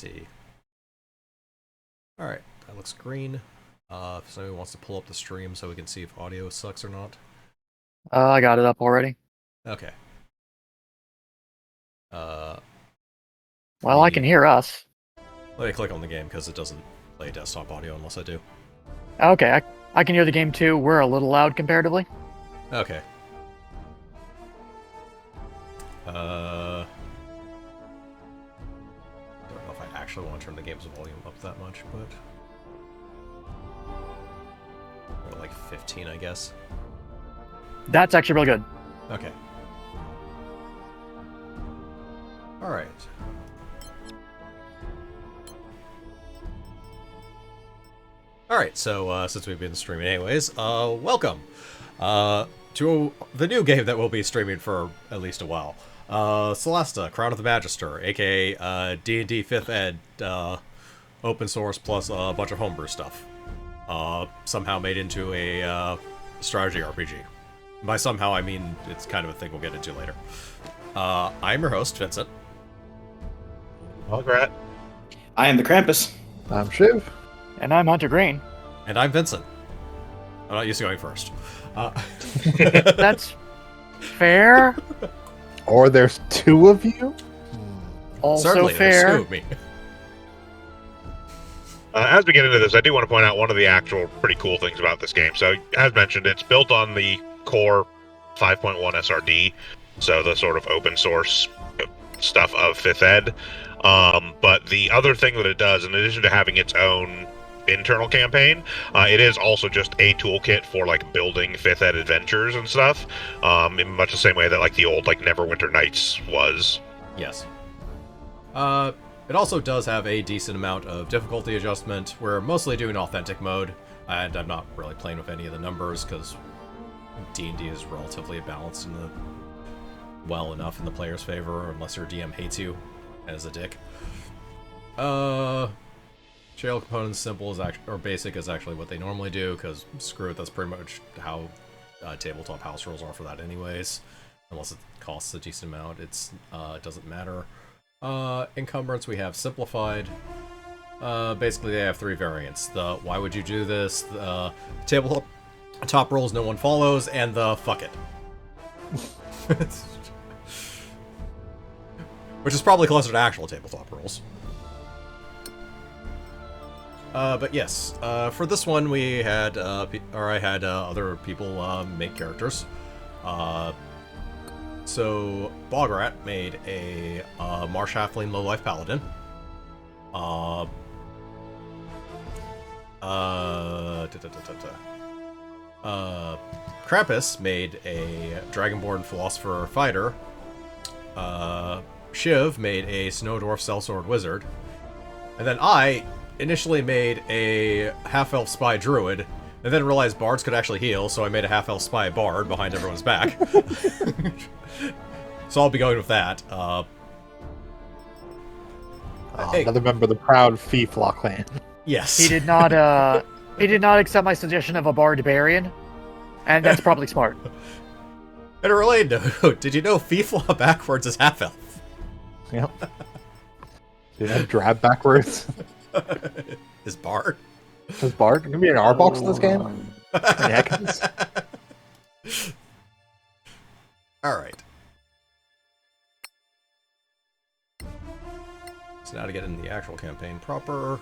see. Alright, that looks green. If somebody wants to pull up the stream so we can see if audio sucks or not. I got it up already. Okay. Well, I can hear us. Let me click on the game because it doesn't play desktop audio unless I do. Okay, I can hear the game too. We're a little loud comparatively. Okay. Don't know if I actually want to turn the game's volume up that much, but... Or like 15, I guess. That's actually really good. Okay. Alright. Alright, so since we've been streaming anyways, welcome to the new game that we'll be streaming for at least a while. Solasta, Crown of the Magister, aka D&D 5th Ed, open source plus a bunch of homebrew stuff. Somehow made into a strategy RPG. By somehow, I mean it's kind of a thing we'll get into later. I'm your host, Vincent. Ograt. I am the Krampus. I'm Shiv. And I'm Hunter Green. And I'm Vincent. I'm not used to going first. That's fair. Or there's two of you? Also Certainly, there's fair. two of me. As we get into this, I do want to point out one of the actual pretty cool things about this game. So, as mentioned, it's built on the core 5.1 SRD, so the sort of open source stuff of 5th Ed. But the other thing that it does, in addition to having its own internal campaign, it is also just a toolkit for like building 5th Ed adventures and stuff, in much the same way that like the old like Neverwinter Nights was. Yes. It also does have a decent amount of difficulty adjustment. We're mostly doing authentic mode, and I'm not really playing with any of the numbers because D&D is relatively balanced in the well enough in the player's favor, unless your DM hates you as a dick. Jail components simple is or basic is actually what they normally do, because screw it, that's pretty much how tabletop house rules are for that anyways. Unless it costs a decent amount, it doesn't matter. Encumbrance, we have simplified. Basically, they have three variants. The why would you do this, the tabletop rules no one follows, and the fuck it. Which is probably closer to actual tabletop rules. But yes, for this one we had, I had other people make characters. So Bograt made a Marsh Halfling Lowlife Paladin. Krampus made a Dragonborn Philosopher Fighter. Shiv made a Snow Dwarf Sellsword Wizard. And then I initially made a half-elf spy druid, and then realized bards could actually heal, so I made a half-elf spy bard behind everyone's back. So I'll be going with that. Hey. Another member of the proud Fee-Flaw clan. Yes. He did not accept my suggestion of a barbarian, and that's probably smart. And a related note, did you know Fee-Flaw backwards is half-elf? Yep. Did that drab backwards? Is bard? Is Bart gonna be an R box in this game? Heckins? Alright. So now to get into the actual campaign proper.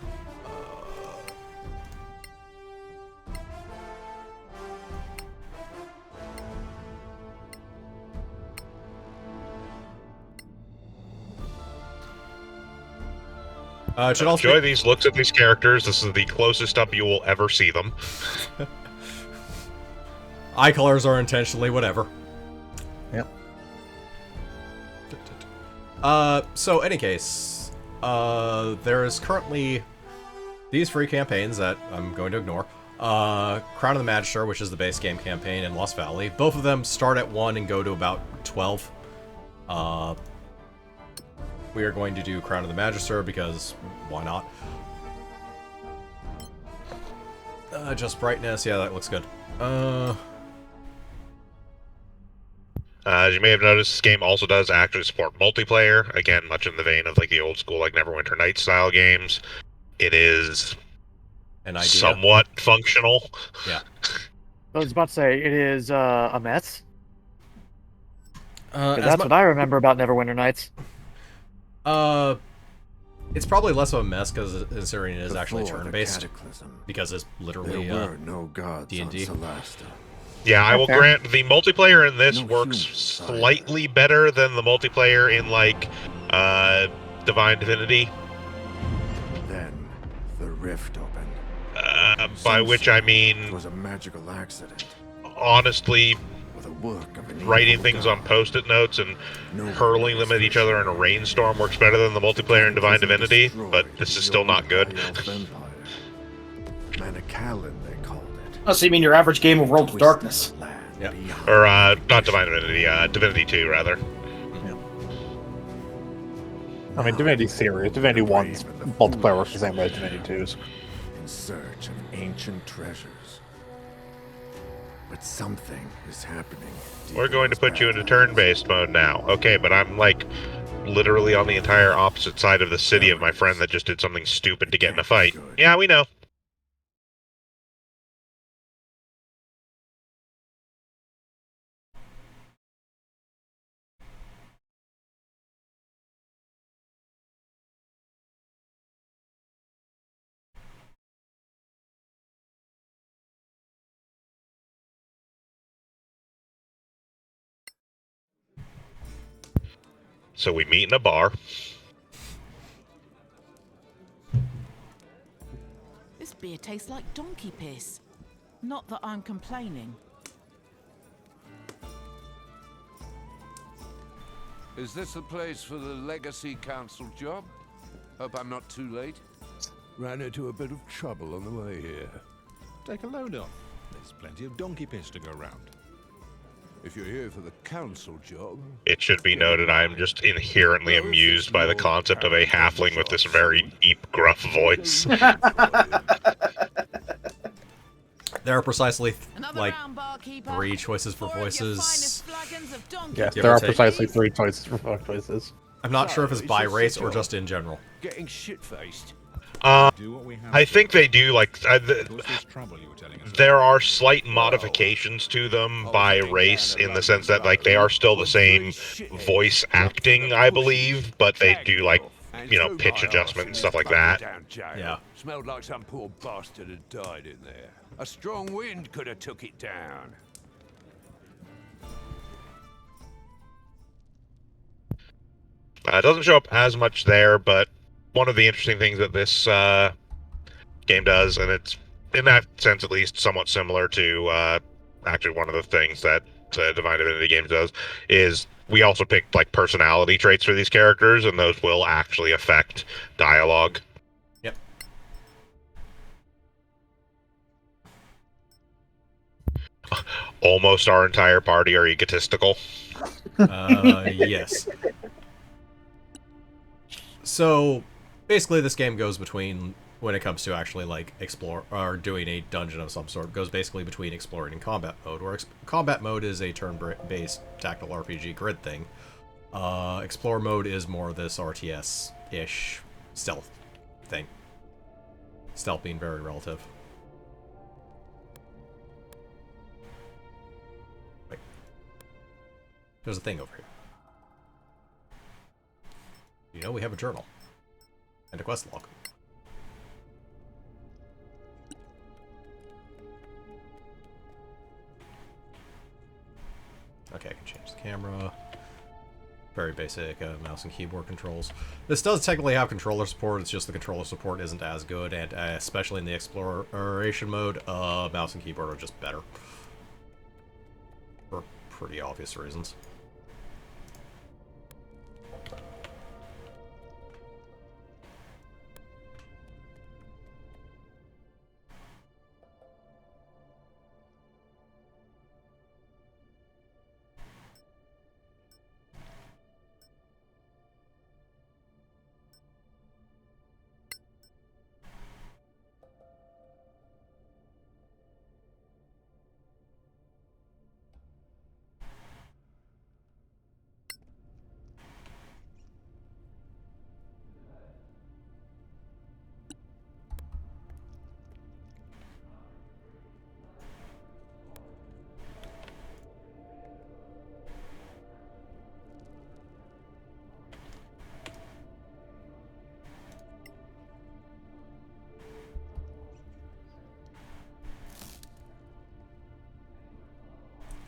Should also Enjoy these looks at these characters. This is the closest up you will ever see them. eye colors are intentionally whatever. Yep. So any case, there is currently these free campaigns that I'm going to ignore. Crown of the Magister, which is the base game campaign, in Lost Valley. Both of them start at 1 and go to about 12. We are going to do Crown of the Magister because why not? Just brightness, yeah, that looks good. As you may have noticed, this game also does actually support multiplayer. Again, much in the vein of like the old school, like Neverwinter Nights style games. It is An idea. somewhat functional. Yeah. I was about to say it is a mess. 'Cause As that's mu- what I remember about Neverwinter Nights. It's probably less of a mess because considering it is actually Before the turn-based, cataclysm, because it's literally there were no gods D&D. on Solasta. Yeah, I will Fair. grant the multiplayer in this No works humans slightly better than the multiplayer in like Divine Divinity. Then the rift opened. By Some which say I it mean, was a magical accident, honestly, or the work of an writing evil things god. on post-it notes and No one hurling knows them at for each other in a sure. rainstorm works better than the multiplayer in Divine Cataclysm Divinity, destroyed but this is the still not old good. High Elf Empire. Manacalon, they called it. Oh, so you mean your average game of World of Twisted Darkness? the land Yep. beyond Or, recognition. not Divine Divinity, Divinity 2, rather. I mean, Divinity series. Divinity 1's Brave and the multiplayer works the foolish same way as Divinity 2's. in search of ancient treasures. But something is happening. deep We're in going to those put you into badlands. turn-based mode now. Okay, but I'm, like, literally on the entire opposite side of the city of my friend that just did something stupid to get in a fight. Yeah, we know. So we meet in a bar. This beer tastes like donkey piss. Not that I'm complaining. Is this the place for the Legacy Council job? Hope I'm not too late. Ran into a bit of trouble on the way here. Take a load off. There's plenty of donkey piss to go round. If you're here for the council job... It should be noted I am just inherently amused by the concept of a halfling with this very deep, gruff voice. There are precisely Another like round, barkeeper. 3 choices for 4 of your voices. finest flagons of donkey Yes, Give there or are take. precisely 3 choices for fuck choices. I'm not sure if it's So, by it's just race a or job. just in general. Getting shit-faced. Do what we have I to. think they do, like, Cause this trouble you were telling us there are slight modifications to them by race in the sense that, like, they are still the same voice acting, I believe, but they do, like, you know, pitch adjustment and stuff like that. Yeah. Smelled like some poor bastard had died in there. A strong wind could have took it down. It doesn't show up as much there, but one of the interesting things that this game does, and it's in that sense at least somewhat similar to actually one of the things that Divine Divinity games does, is we also pick like personality traits for these characters, and those will actually affect dialogue. Yep. Almost our entire party are egotistical. Yes. So, basically, this game goes between, when it comes to actually, like, explore, or doing a dungeon of some sort, goes basically between exploring and combat mode, where combat mode is a turn-based tactical RPG grid thing. Explore mode is more this RTS-ish stealth thing. Stealth being very relative. Wait. There's a thing over here. You know, we have a journal. And a quest log. Okay, I can change the camera. Very basic mouse and keyboard controls. This does technically have controller support, it's just the controller support isn't as good, and especially in the exploration mode, mouse and keyboard are just better. For pretty obvious reasons.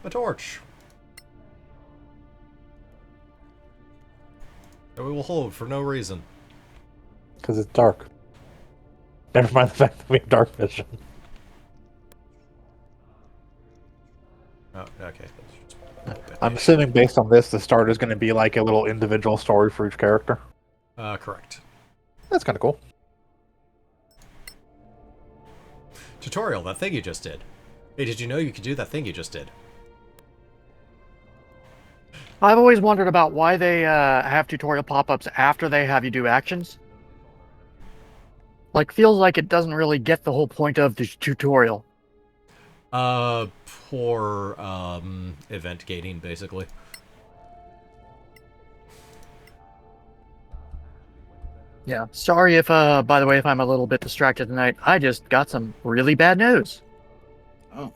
A torch. That we will hold for no reason. Because it's dark. Never mind the fact that we have dark vision. Oh, okay. I'm assuming based on this, the start is going to be like a little individual story for each character. Correct. That's kind of cool. Tutorial, that thing you just did. Hey, did you know you could do that thing you just did? I've always wondered about why they have tutorial pop-ups after they have you do actions. Like, feels like it doesn't really get the whole point of the tutorial. Poor, event gating, basically. Yeah. Sorry if, by the way, if I'm a little bit distracted tonight. I just got some really bad news. Oh.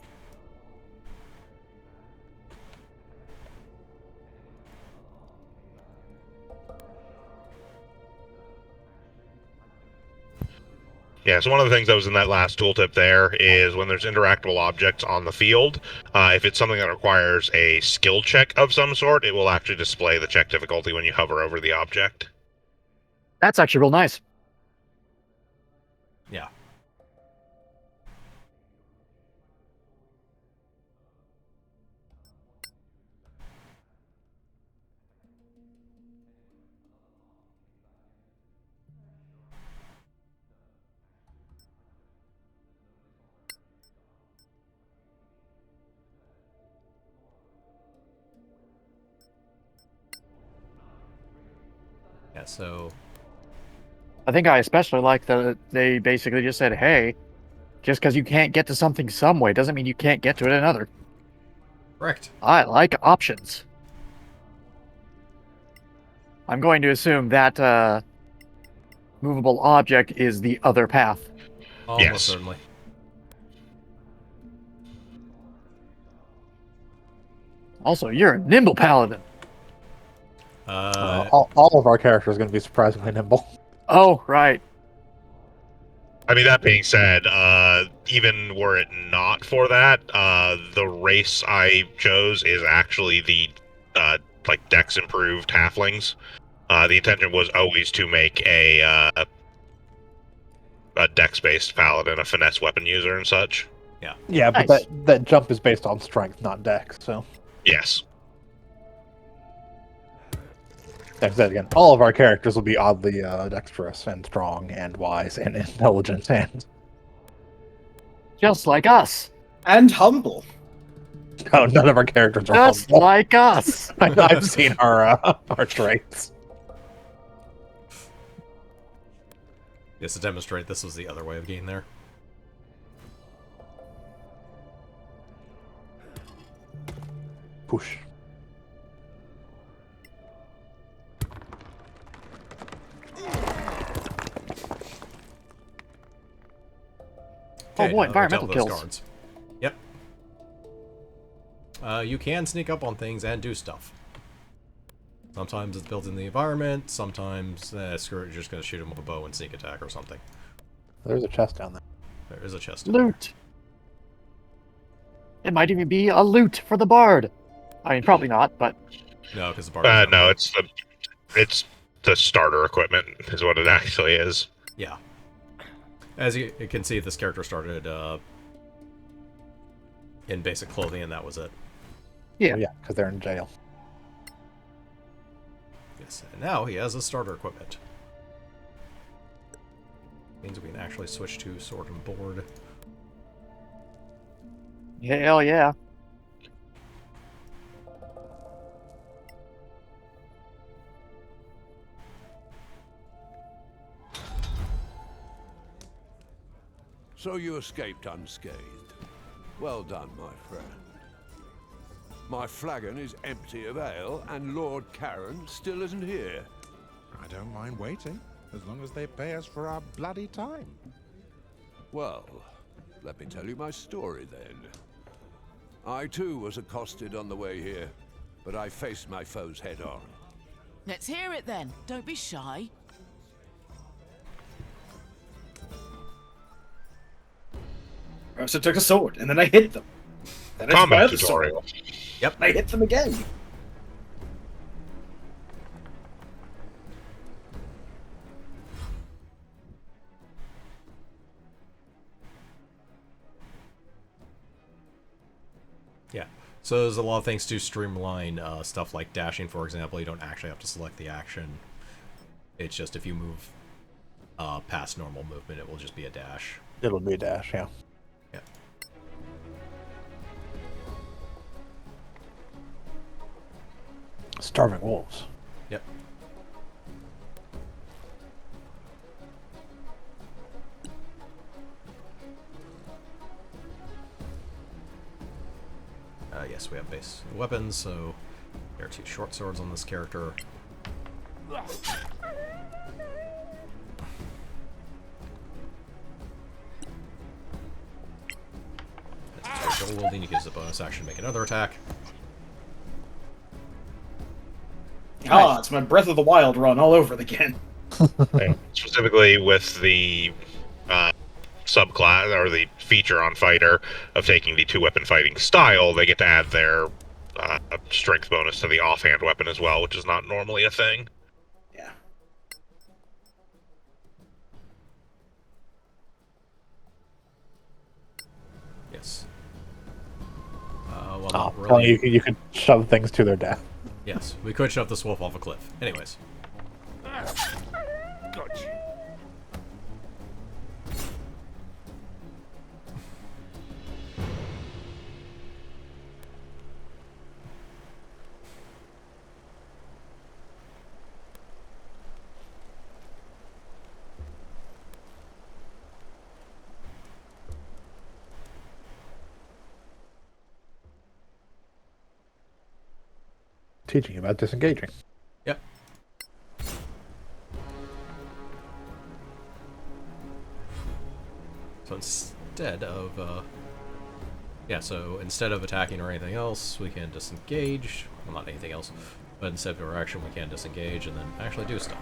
Yeah, so one of the things that was in that last tooltip there is when there's interactable objects on the field, if it's something that requires a skill check of some sort, it will actually display the check difficulty when you hover over the object. That's actually real nice. Yeah. Yeah, so... I think I especially like that they basically just said, hey, just because you can't get to something some way doesn't mean you can't get to it another. Correct. I like options. I'm going to assume that movable object is the other path. Almost Yes. certainly. Also, you're a nimble paladin. All of our characters are going to be surprisingly nimble. Oh, right. I mean, that being said, even were it not for that, the race I chose is actually the, like, dex improved halflings. The intention was always to make a dex-based paladin, a finesse weapon user and such. Yeah, but Nice. that jump is based on strength, not dex, so... Yes. Like I said again, all of our characters will be oddly dexterous and strong and wise and intelligent and... Just like us. And humble. No, none of our characters are Just humble. like us. I've seen our traits. Yes, to demonstrate this was the other way of getting there. Push. Okay, boy, now that we've dealt environmental with those kills. guards. Yep. You can sneak up on things and do stuff. Sometimes it's built in the environment, sometimes, screw it, you're just going to shoot him with a bow and sneak attack or something. There's a chest down there. There is a chest. Loot. It might even be a loot for the bard. I mean, probably not, but... No, because the bard... No, it's the starter equipment is what it actually is. Yeah. As you can see, this character started in basic clothing, and that was it. Yeah. Oh, yeah, because they're in jail. Yes, and now he has a starter equipment. Means we can actually switch to sword and board. Hell yeah. So you escaped unscathed. Well done, my friend. My flagon is empty of ale, and Lord Karen still isn't here. I don't mind waiting, as long as they pay us for our bloody time. Well, let me tell you my story then. I too was accosted on the way here, but I faced my foes head on. Let's hear it then. Don't be shy. I also took a sword, and then I hit them. Then I Combat fired the sword. tutorial. Yep. I hit them again. Yeah. So there's a lot of things to streamline stuff like dashing, for example. You don't actually have to select the action. It's just if you move past normal movement, it will just be a dash. It'll be a dash, yeah. Yeah. Starving wolves. Yep. Yes, we have base weapons, so there are 2 short swords on this character. Dual wielding, you can use the bonus action to make another attack. Ah, it's my Breath of the Wild run all over again. And specifically with the subclass or the feature on fighter of taking the 2-weapon fighting style, they get to add their strength bonus to the offhand weapon as well, which is not normally a thing. Yeah. Yes. Well, Oh, not well, really. you could shove things to their death. Yes, we could shove this wolf off a cliff. Anyways. Gotcha. Teaching about disengaging. Yep. So instead of, so instead of attacking or anything else, we can disengage. Well, not anything else, but instead of our action, we can disengage and then actually do stuff.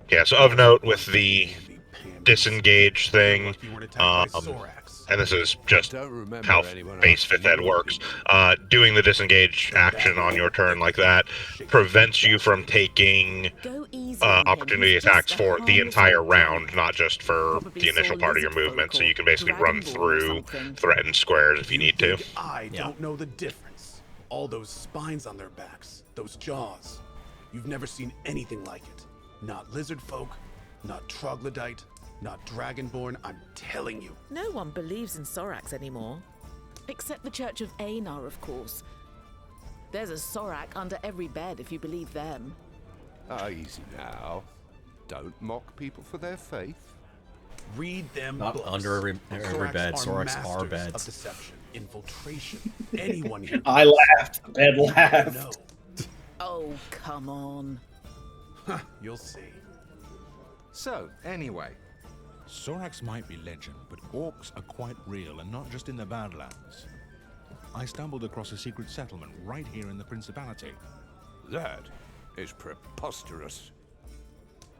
Yeah, so of note with the disengage thing, and this is just how base 5th ed works, doing the disengage action on your turn like that prevents you from taking opportunity attacks for the entire round, not just for the initial part of your movement, so you can basically run through threatened squares if you need to. I don't know the difference. All those spines on their backs, those jaws. You've never seen anything like it. Not lizard folk, not troglodyte, not dragonborn, I'm telling you. No one believes in Sorax anymore. Except the Church of Einar, of course. There's a Sorak under every bed if you believe them. Easy now. Don't mock people for their faith. Read them Not books. under every bed. Sorax masters are of beds. deception, infiltration. Anyone here. I laughed. The bed laughed. No. Oh, come on. You'll see. So, anyway, Sorax might be legend, but orcs are quite real, and not just in the Badlands. I stumbled across a secret settlement right here in the Principality. that is preposterous.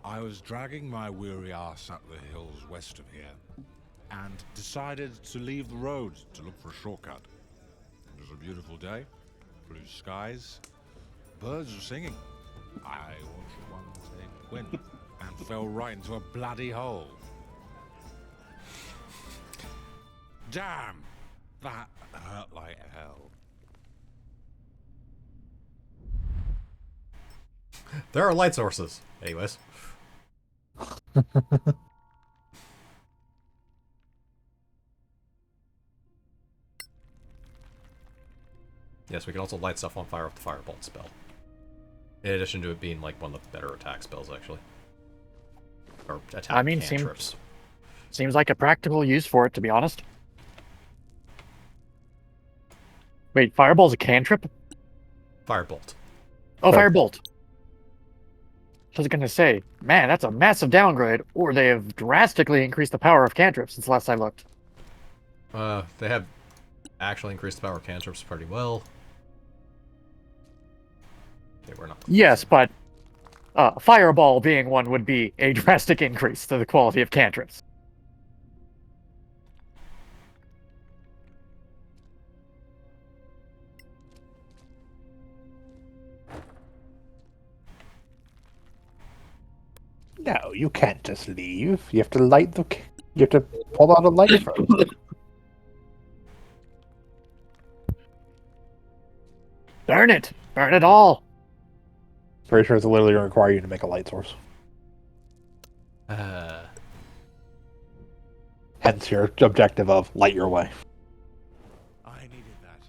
I was dragging my weary ass up the hills west of here, and decided to leave the road to look for a shortcut. It was a beautiful day, blue skies, birds were singing. I watched one thing win, and fell right into a bloody hole. Damn! That hurt like hell. There are light sources. Anyways. Yes, we can also light stuff on fire with the Firebolt spell. In addition to it being like one of the better attack spells, actually. Or attack I mean, cantrips. Seems like a practical use for it, to be honest. Wait, Fireball's a cantrip? Firebolt. Oh, Firebolt. I was gonna say, man, that's a massive downgrade, or they have drastically increased the power of cantrips since last I looked. They have actually increased the power of cantrips pretty well. They were not. Yes, but fireball being one would be a drastic increase to the quality of cantrips. No, you can't just leave. You have to light the. You have to pull out a light first. Burn it! Burn it all! Pretty sure it's literally going to require you to make a light source. Hence your objective of light your way. I needed that.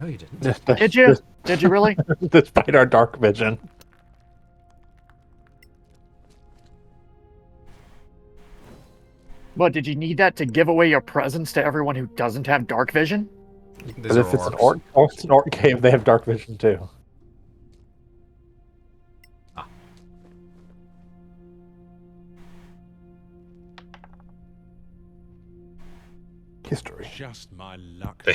No, you didn't. Did you? Did you really? Despite our dark vision. What, did you need that to give away your presence to everyone who doesn't have dark vision? These But are if it's orcs. an orc cave, they have dark vision too. History. Just my luck.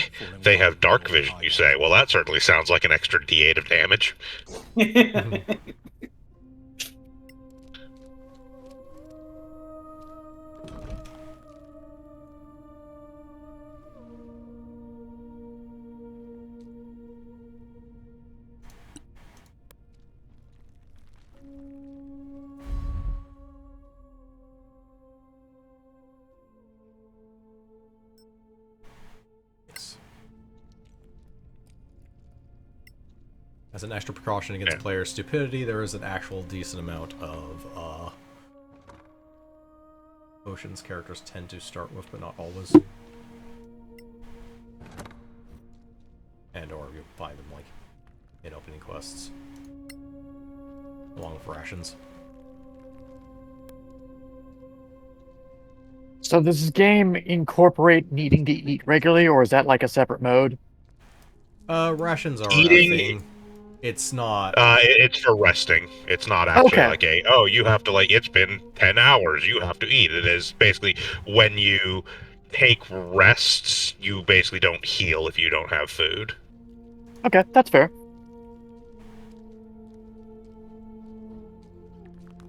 They have dark vision, you say? Well, that certainly sounds like an extra D8 of damage. Yes. As an extra precaution against player stupidity, there is an actual decent amount of potions characters tend to start with, but not always. And or you find them like in opening quests. Along with rations. So does this game incorporate needing to eat regularly, or is that like a separate mode? Rations are Eating- a thing. It's not. It's for resting. It's not actually Okay. like you have to, like, it's been 10 hours, you have to eat. It is basically when you take rests, you basically don't heal if you don't have food. Okay, that's fair.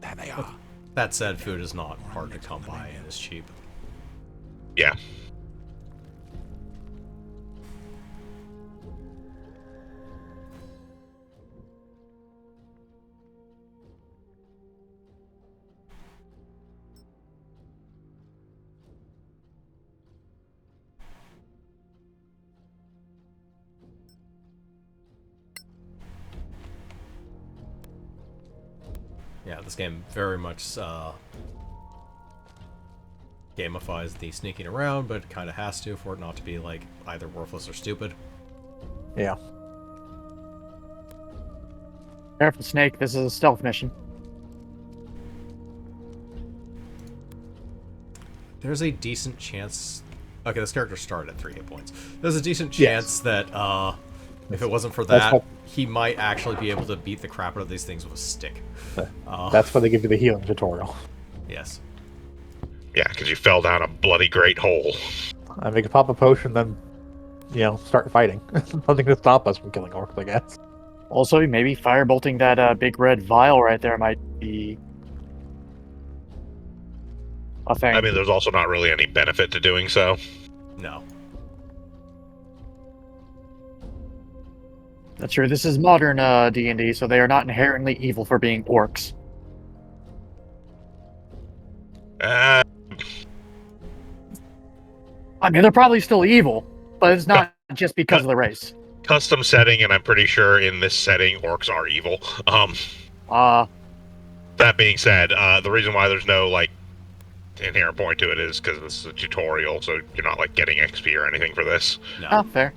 There they are. That said, food is not hard to come by and is cheap. Yeah. Yeah, this game very much gamifies the sneaking around, but kind of has to for it not to be like either worthless or stupid. Yeah. Careful, Snake. This is a stealth mission. There's a decent chance. Okay, this character started at 3 hit points. There's a decent chance that if it wasn't for That's that, what- he might actually be able to beat the crap out of these things with a stick. That's why they give you the healing tutorial. Yes. Yeah, because you fell down a bloody great hole. I make a pop a potion, then, start fighting. Nothing to stop us from killing orcs, I guess. Also, maybe firebolting that big red vial right there might be a thing. I mean, there's also not really any benefit to doing so. No. That's true. This is modern D&D, so they are not inherently evil for being orcs. Uh, I mean, they're probably still evil, but it's not just because of the race. Custom setting, and I'm pretty sure in this setting, orcs are evil. That being said, the reason why there's no, like, inherent point to it is because this is a tutorial, so you're not, like, getting XP or anything for this. No. Fair.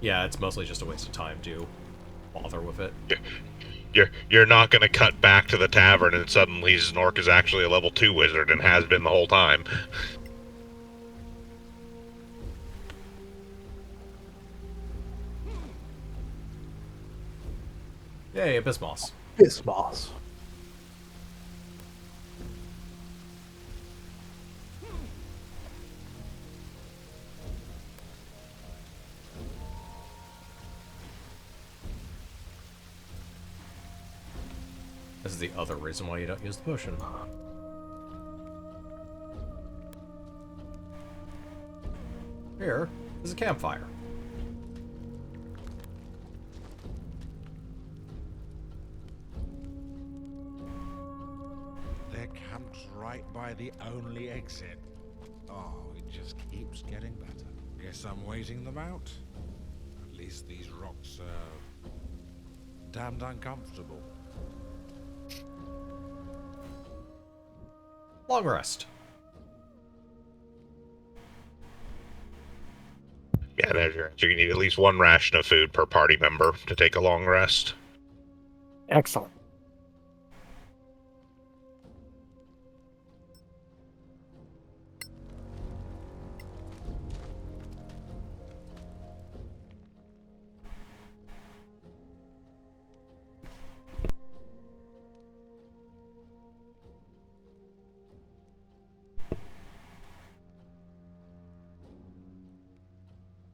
Yeah, it's mostly just a waste of time to bother with it. You're not going to cut back to the tavern and suddenly Znork is actually a level 2 wizard and has been the whole time. Yay, Abyssmos. Bismos. This is the other reason why you don't use the potion. Here is a campfire. Their camp's right by the only exit. Oh, it just keeps getting better. Guess I'm waiting them out. At least these rocks are damned uncomfortable. Long rest. Yeah, there's your answer. You need at least one ration of food per party member to take a long rest. Excellent.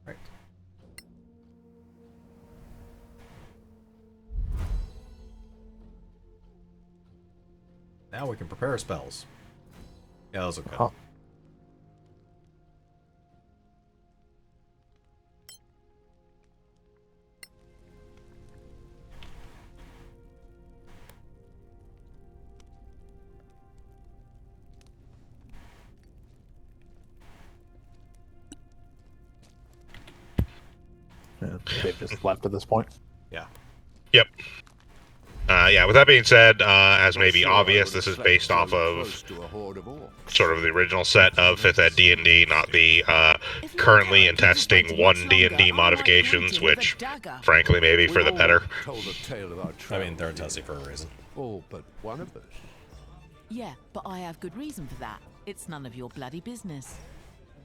Right. Now we can prepare spells. Yeah, those are good. Huh. Yeah, they've just left at this point. Yeah. Yep. Yeah, with that being said, as may be Sure, I obvious, would this is have based slept off so of close to a horde of orcs. sort of the original set of 5th Ed D&D, not the currently in testing 1 D&D modifications, which, frankly, maybe for the better. Told a tale of our I mean, they're in travels testing for a reason. here. All but one of us. Yeah, but I have good reason for that. It's none of your bloody business.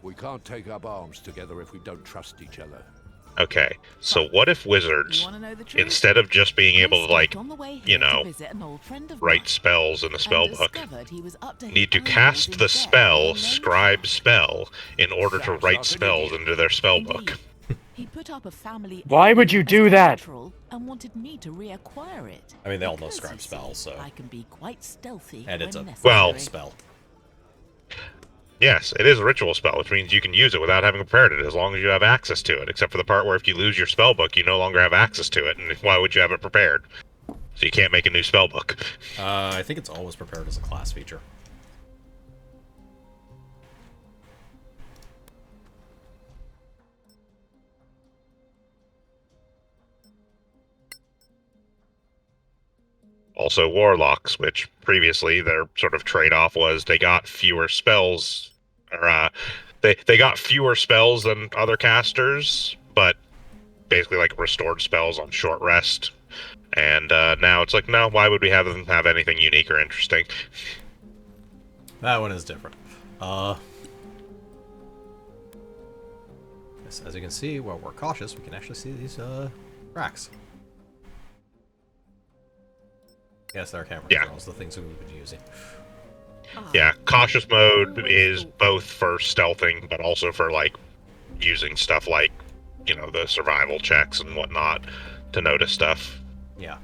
We can't take up arms together if we don't trust each other. Okay, so what if You wizards, want to know the truth? instead of just being I able to, like, stopped on the way you here to know, visit an old friend of write mine, spells in the and spell book, discovered he was up to his need to eyeballs cast in the debt spell, and scribe spell, in order to Sounds write like an spells idiot. into their spell book? Indeed. He put up a family Why would heirloom you as do that? collateral and wanted me to reacquire it. I mean, they all know Because, scribe you see, spells, so... I can be quite stealthy And it's a when necessary. Well- spell. Yes, it is a ritual spell, which means you can use it without having prepared it, as long as you have access to it, except for the part where if you lose your spell book, you no longer have access to it, and why would you have it prepared? So you can't make a new spell book. I think it's always prepared as a class feature. Also, warlocks, which previously their sort of trade-off was they got fewer spells, or they got fewer spells than other casters, but basically like restored spells on short rest. And now it's like, no, why would we have them have anything unique or interesting? That one is different. Yes, as you can see, while we're cautious, we can actually see these racks. Yes, they're camera Yeah. controls, the things we've been using. Yeah, cautious mode is both for stealthing, but also for like using stuff like, you know, the survival checks and whatnot to notice stuff. Yeah.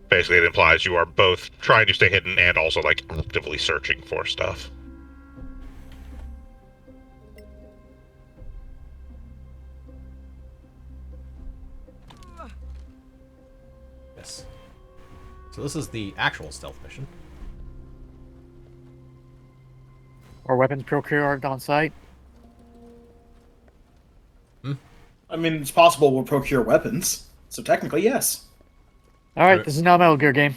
Basically, it implies you are both trying to stay hidden and also like actively searching for stuff. Yes. So this is the actual stealth mission. Or weapons procured on site. I mean, it's possible we'll procure weapons, so technically, yes. All right, Alright. this is now Metal Gear game.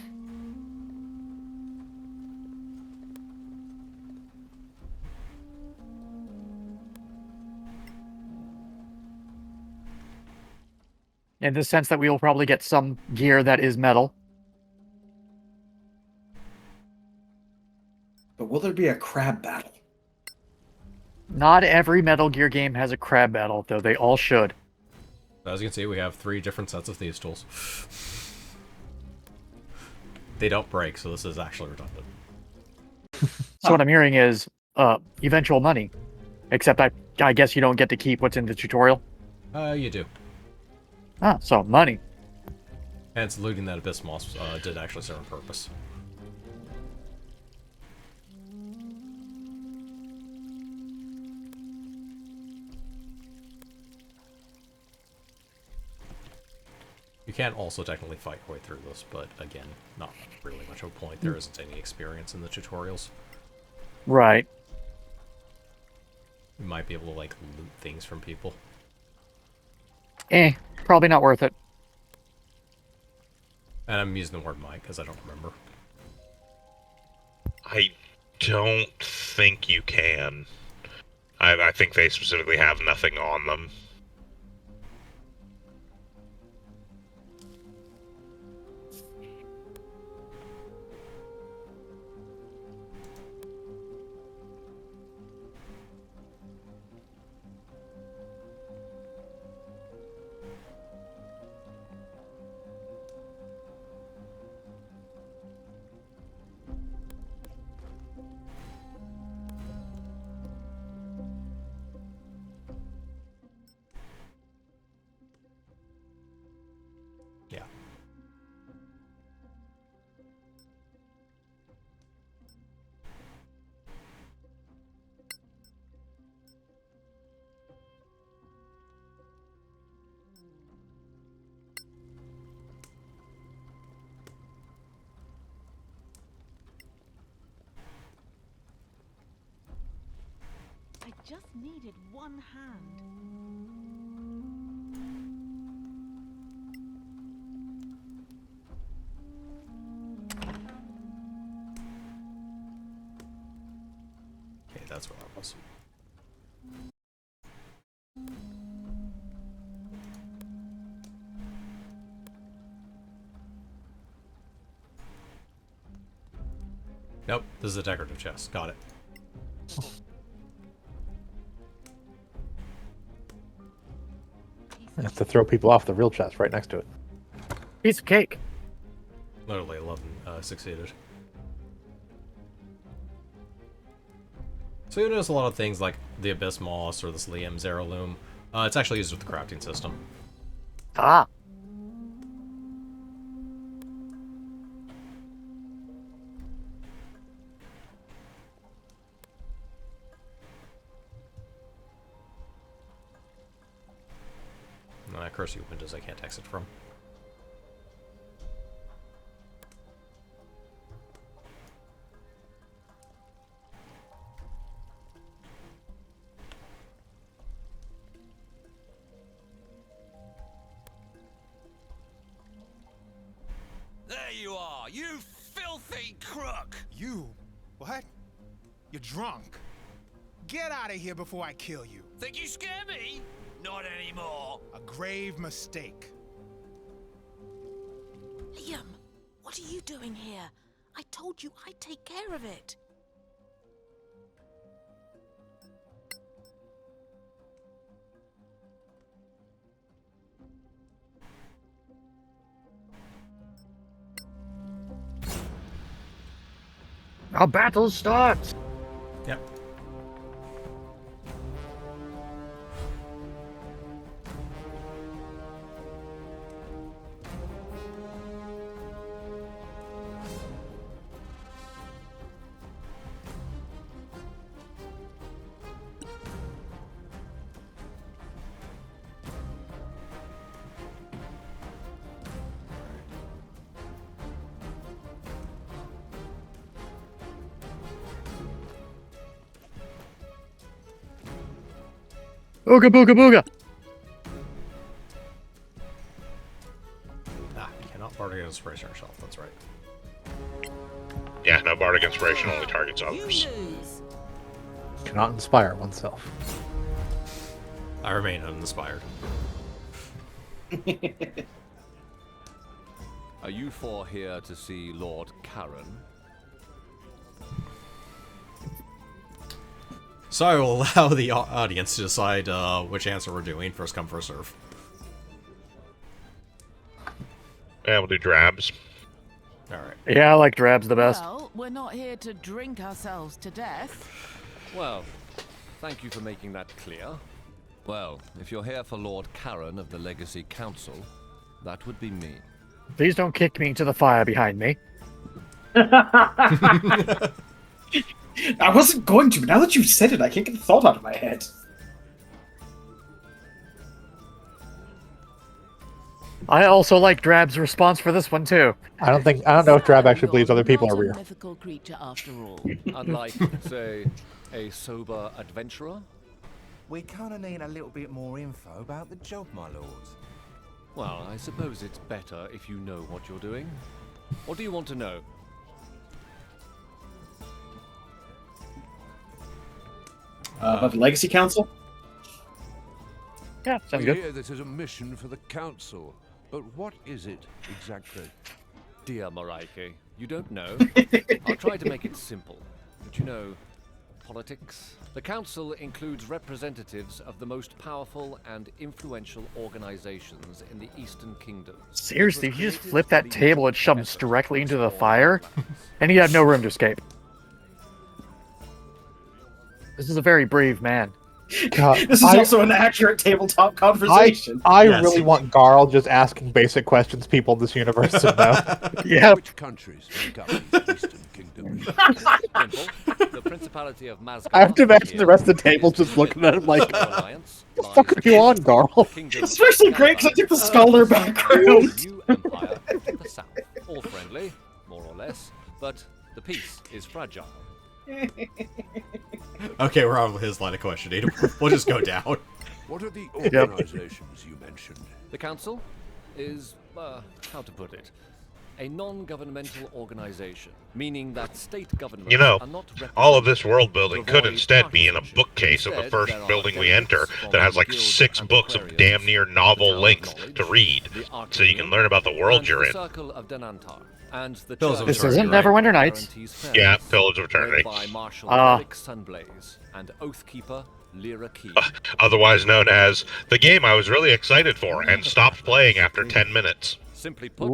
In the sense that we will probably get some gear that is metal. But will there be a crab battle? Not every Metal Gear game has a crab battle, though they all should. As you can see, we have 3 different sets of thieves' tools. They don't break, so this is actually redundant. So what I'm hearing is eventual money. Except I guess you don't get to keep what's in the tutorial. You do. Ah, so money. Hence, looting that Abyss Moss did actually serve a purpose. You can also technically fight your way through this, but again, not really much of a point. There isn't any experience in the tutorials. Right. You might be able to, like, loot things from people. Probably not worth it. And I'm using the word might because I don't remember. I don't think you can. I think they specifically have nothing on them. Yeah. I just needed one hand. Okay, that's what that was. Nope, this is a decorative chest. Got it. You have to throw people off the real chest right next to it. Piece of cake. Literally 11 succeeded. So you notice a lot of things like the Abyss Moss or this Liam's heirloom. It's actually used with the crafting system. Ah. And I curse you windows I can't exit from. There you are, you filthy crook! You? What? You're drunk. Get out of here before I kill you. Think you scare me? Not anymore. A grave mistake. Liam, what are you doing here? I told you I'd take care of it. Our battle starts. Yep. Ooga booga booga. Ah, you cannot barter inspiration yourself, that's right. Yeah, no bardic inspiration only targets others. Cannot inspire oneself. I remain uninspired. Are you four here to see Lord Karen? So I will allow the audience to decide which answer we're doing. First come, first serve. Yeah, we'll do drabs. Alright. Yeah, I like drabs the best. Well, we're not here to drink ourselves to death. Well, thank you for making that clear. Well, if you're here for Lord Karen of the Legacy Council, that would be me. Please don't kick me into the fire behind me. I wasn't going to, but now that you've said it, I can't get the thought out of my head. I also like Drab's response for this one too. I don't know if Drab actually believes other people are Not a real. mythical creature after all. Unlike, say, a sober adventurer? We kind of need a little bit more info about the job, my lords. Well, I suppose it's better if you know what you're doing. What do you want to know? About the Legacy Council? Yeah, sounds We good. hear this is a mission for the council, but what is it exactly? Dear Moraike, you don't know? I'll try to make it simple. But you know, politics? The council includes representatives of the most powerful and influential organizations in the Eastern Kingdom. Seriously, if you just flip that table and shove us directly into the fire, and he'd have no room to escape. This is a very brave man. God, This is also an accurate tabletop conversation. I really want Garl just asking basic questions people in this universe to know. Yep. Which countries make up the Eastern Kingdom? Simple. The Principality of Mazgar. I have to imagine the rest of the table just looking at him like, what the fuck are you on, Garl? Especially great because I took the scholar background. New empire to the south. All friendly, more or less, but the peace is fragile. Okay, we're on his line of questioning. We'll just go down. What are the organizations you mentioned? The council is, how to put it, a non-governmental organization, meaning that state governments You know, are not all of this world building could instead be in a bookcase of the first building we enter that has like 6 books of damn near novel length to read, so you can learn about the world you're in. Circle of Denantar, and the Pillars of This Eternity, isn't right? Neverwinter Nights. Yeah, Pillars of Eternity. By Marshal Eric Sunblaze and Oathkeeper Lyra Key. Otherwise known as the game I was really excited for and stopped playing after 10 minutes. Simply put,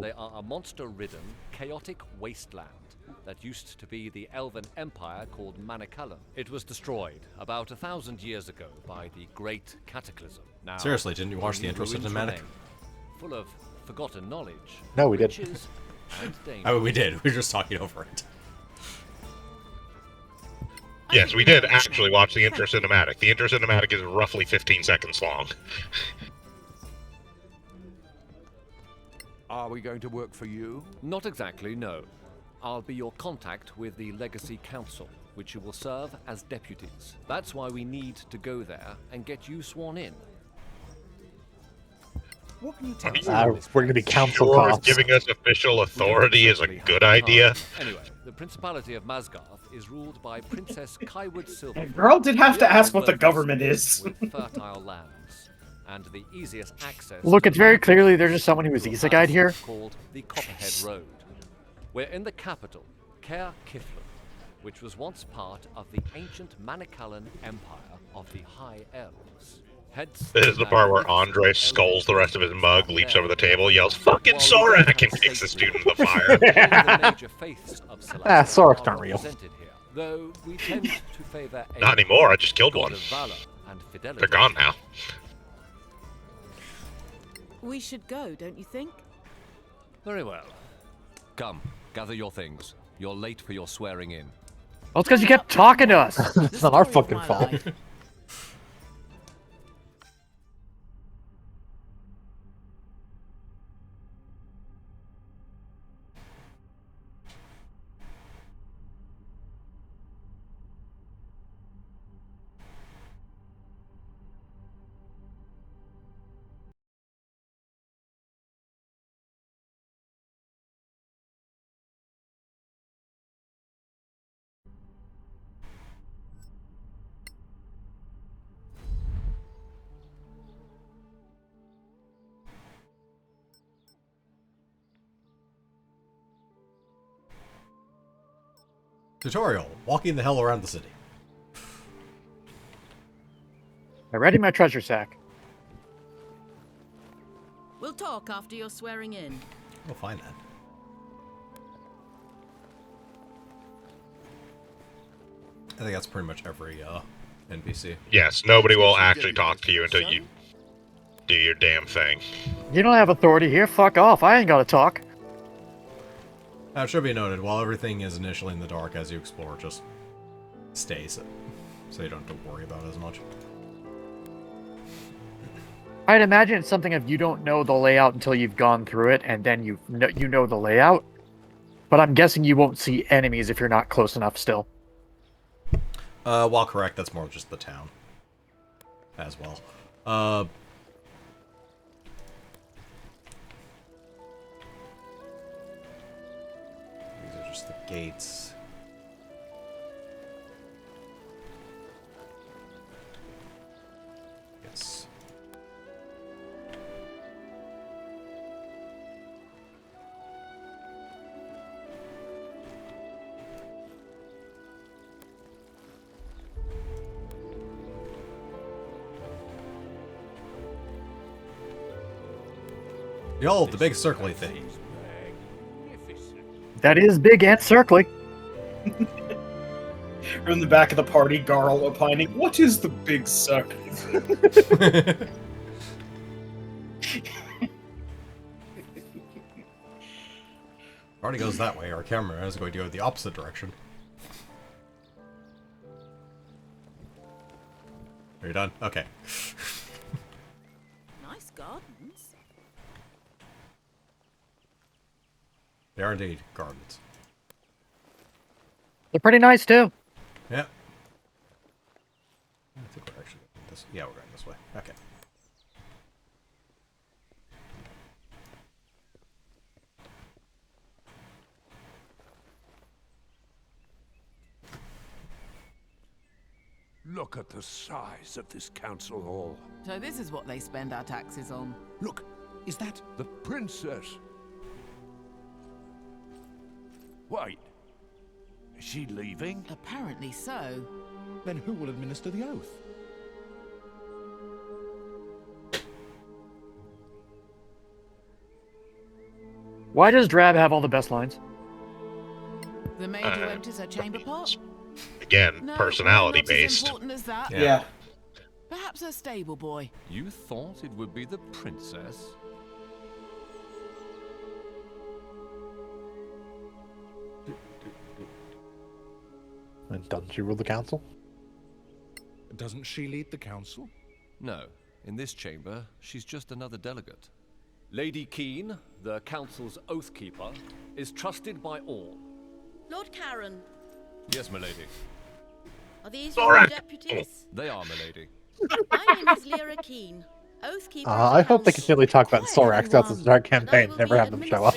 they are a monster-ridden, chaotic wasteland that used to be the elven empire called Manicalan. It was destroyed about 1,000 years ago by the Great Cataclysm. Now, Seriously, didn't you watch the intro ruins cinematic? remain, full of forgotten knowledge. No, we did. riches, and danger. Oh, we did. We were just talking over it. Yes, we did actually watch the intro cinematic. The intro cinematic is roughly 15 seconds long. Are we going to work for you? Not exactly, no. I'll be your contact with the Legacy Council, which you will serve as deputies. That's why we need to go there and get you sworn in. What can you tell us? We're going to be council Sure, cops. giving us official authority is a good idea. Anyway, the Principality of Mazgarth is ruled by Princess Kaiwood Silverfoot. Girl did have to ask what the government is. With fertile lands and the easiest access. Look, to it's very the clearly there's just someone who was isekai here. Called the Copperhead Road. We're in the capital, Caer Kiflin, which was once part of the ancient Manicalan Empire of the High Elves. This is the part where Andre skulls the rest of his mug, leaps over the table, yells, "Fucking Sorak!" and kicks the student in the fire. Soraks aren't real. Though we tend to favor a Not anymore, I just killed god one. of valor and fidelity. They're gone now. We should go, don't you think? Very well. Come, gather your things. You're late for your swearing in. Well, it's because you kept talking to us. It's not our fucking fault. Tutorial: walking the hell around the city. I ready my treasure sack. We'll talk after your swearing in. We'll find that. I think that's pretty much every NPC. Yes, nobody will actually talk to you until you do your damn thing. You don't have authority here. Fuck off. I ain't gotta talk. Now, it should be noted, while everything is initially in the dark as you explore, just stays so you don't have to worry about it as much. I'd imagine it's something if you don't know the layout until you've gone through it, and then you know the layout. But I'm guessing you won't see enemies if you're not close enough still. While correct, that's more just the town as well. These are just the gates. Yes. Behold, the big circly thing. That is big and circly. Or in the back of the party, Garl opining, "What is the big suck?" Party goes that way, our camera is going to go the opposite direction. Are you done? Okay. Nice gardens. They are indeed gardens. They're pretty nice too. Yeah. I think we're actually going this. Yeah, we're going this way. Okay. Look at the size of this council hall. So this is what they spend our taxes on. Look, is that the princess? Wait, is she leaving? Apparently so. Then who will administer the oath? Why does Drab have all the best lines? The maid who empties her chamber pot? Again, No, personality not as based. important as that. Yeah. Perhaps a stable boy. You thought it would be the princess? And doesn't she rule the council? Doesn't she lead the council? No. In this chamber, she's just another delegate. Lady Keen, the council's oathkeeper, is trusted by all. Lord Karen, Yes, milady. are these All your right. deputies? They are, milady. My name is Lyra Keen, oathkeeper of the I hope they council. continually talk about Sorax throughout this entire campaign. Never have them show up.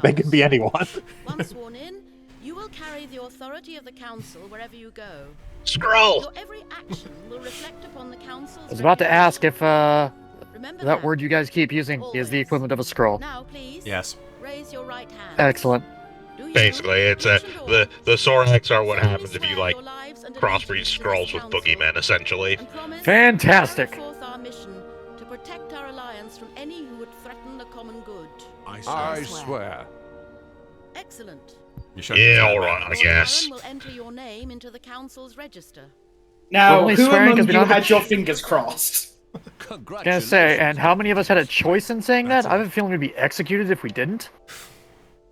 They can be anyone. Once sworn in, you will carry the authority of the council wherever you go. Scroll! Your every action will reflect upon the council's I was about to ask if Remember that word you guys keep using is the equivalent of a scroll. Now, please. Yes. Raise your right hand. Excellent. Basically, it's the Sorax are what happens if you like crossbreed scrolls with boogeymen, essentially. Fantastic. Forth our mission to protect our alliance from any who would threaten the common good. I swear. Excellent. Yeah, alright, I guess. Karen will enter your name into the council's register. Now, only who swearing among 'cause we you don't have had a your ch- fingers crossed? Gonna say, and how many of us had a choice in saying that? I have a feeling we'd be executed if we didn't.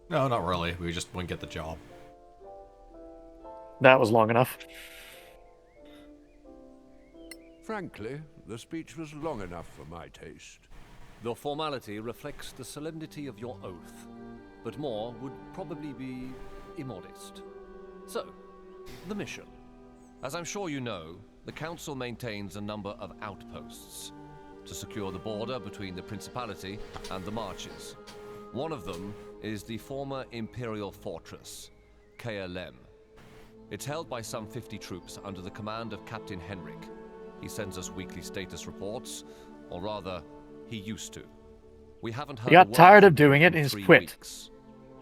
No, not really. We just wouldn't get the job. That was long enough. Frankly, the speech was long enough for my taste. The formality reflects the solemnity of your oath, but more would probably be immodest. So, the mission. As I'm sure you know, the Council maintains a number of outposts to secure the border between the Principality and the Marches. One of them is the former Imperial Fortress, KLM. It's held by some 50 troops under the command of Captain Henrik. He sends us weekly status reports, or rather, he used to. We haven't heard He a got word tired from of doing him it in and he's 3 quit. weeks.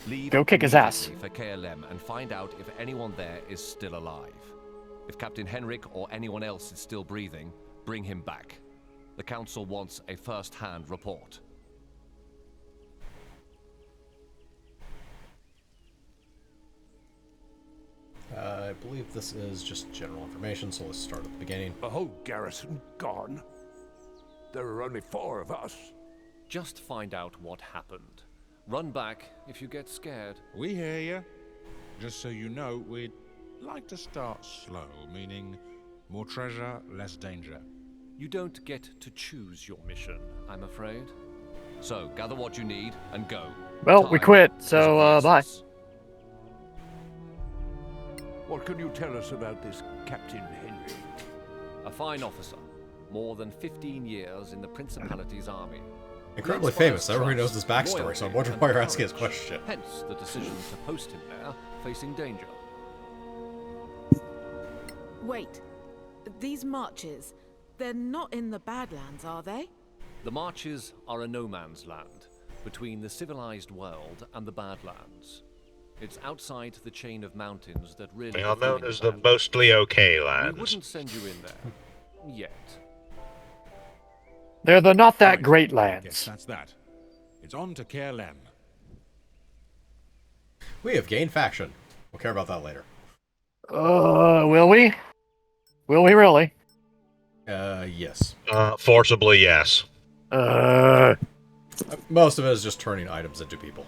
Leave Go kick his ass. immediately for KLM and find out if anyone there is still alive. If Captain Henrik or anyone else is still breathing, bring him back. The Council wants a first-hand report. I believe this is just general information, so let's start at the beginning. The whole garrison gone? There are only 4 of us. Just find out what happened. Run back if you get scared. We hear you. Just so you know, we'd like to start slow, meaning more treasure, less danger. You don't get to choose your mission, I'm afraid. So, gather what you need and go. Well, we Time quit, is so, of the bye. essence. What can you tell us about this Captain Henry? A fine officer. More than 15 years in the Principality's army. Incredibly He inspires famous. Everybody knows his trust, backstory, so I'm loyalty, wondering and why you're asking his courage. question. Hence the decision to post him there, facing danger. Wait, these marches, they're not in the Badlands, are they? The Marches are a no man's land, between the civilized world and the Badlands. It's outside the chain of mountains that really They are known define as the Badlands. mostly okay We lands. wouldn't send you in there. Yet. They're the not that Right. great Yes, lands. that's that. It's on to Kerlem. We have gained faction. We'll care about that later. Will we? Will we really? Yes. Forcibly, yes. Most of it is just turning items into people.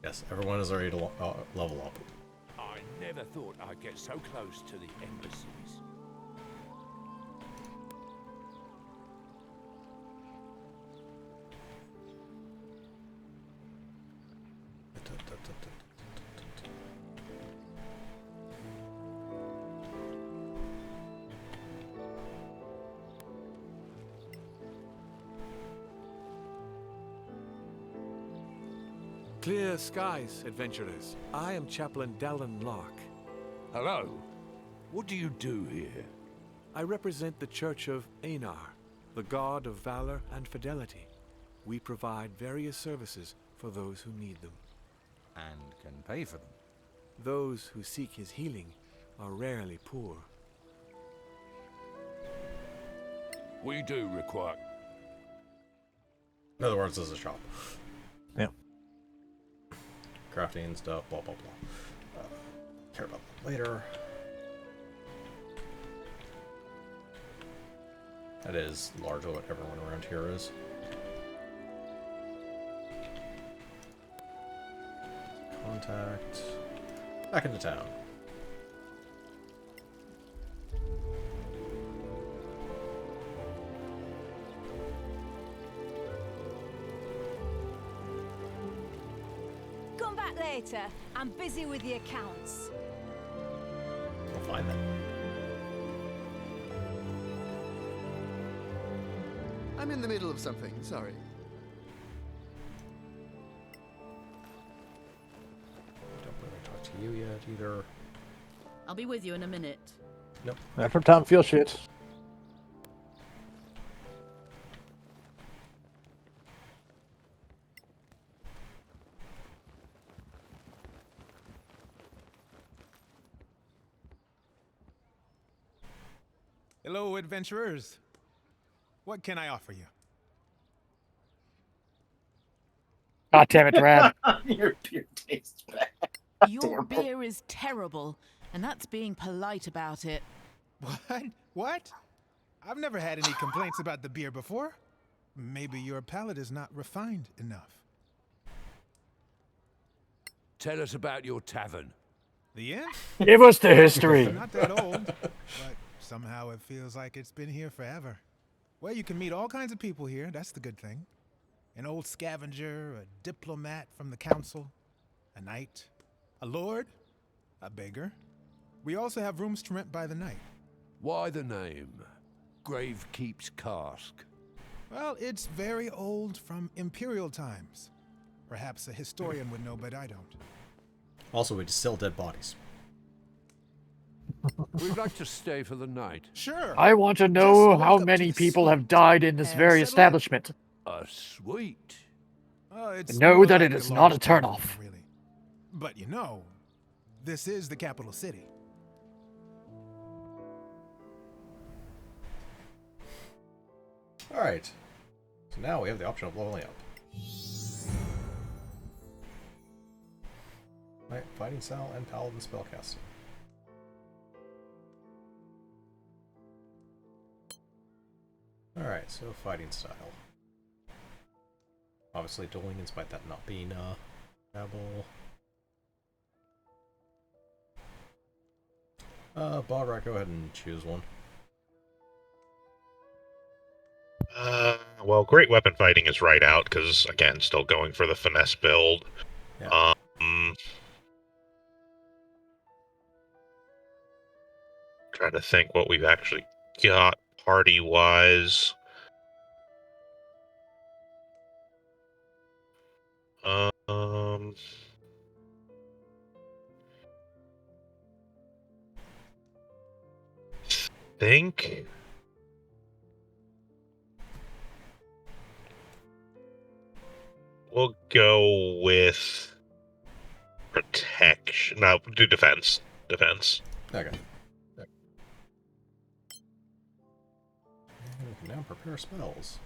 Yes, everyone is ready to level up. I never thought I'd get so close to the embassies. Clear skies, adventurers. I am Chaplain Dallin Locke. Hello. What do you do here? I represent the Church of Einar, the god of valor and fidelity. We provide various services for those who need them. And can pay for them. Those who seek his healing are rarely poor. We do require... In other words, this is a shop. Yeah. Crafting stuff, blah, blah, blah. Care about that later. That is largely what everyone around here is. Contact. Back into town. Come back later. I'm busy with the accounts. We'll find them. I'm in the middle of something, sorry. Don't really talk to you yet either. I'll be with you in a minute. Nope. After Tom feels shit. Hello, adventurers. What can I offer you? God damn it, Brad. Your beer tastes bad. Your beer is terrible, and that's being polite about it. What? What? I've never had any complaints about the beer before. Maybe your palate is not refined enough. Tell us about your tavern. The inn? Give us the history. It's not that old, but somehow it feels like it's been here forever. Well, you can meet all kinds of people here. That's the good thing. An old scavenger, a diplomat from the council, a knight, a lord, a beggar. We also have rooms to rent by the night. Why the name? Gravekeep's Cask. Well, it's very old, from imperial times. Perhaps a historian would know, but I don't. Also, we distill dead bodies. We'd like to stay for the night. Sure. I want to know how many people have died in this very establishment. A suite. It's Know more that like it is a not a large town, turnoff. really. But you know, this is the capital city. Alright. So now we have the option of leveling up. Right, fighting style and paladin spellcasting. so fighting style. Obviously dueling, in spite of that not being viable. Balrak, go ahead and choose one. Well, great weapon fighting is right out, because, again, still going for the finesse build. Yeah. Trying to think what we've actually got party-wise. Think we'll go with protection. No, do defense. Defense. Okay. We can now prepare spells.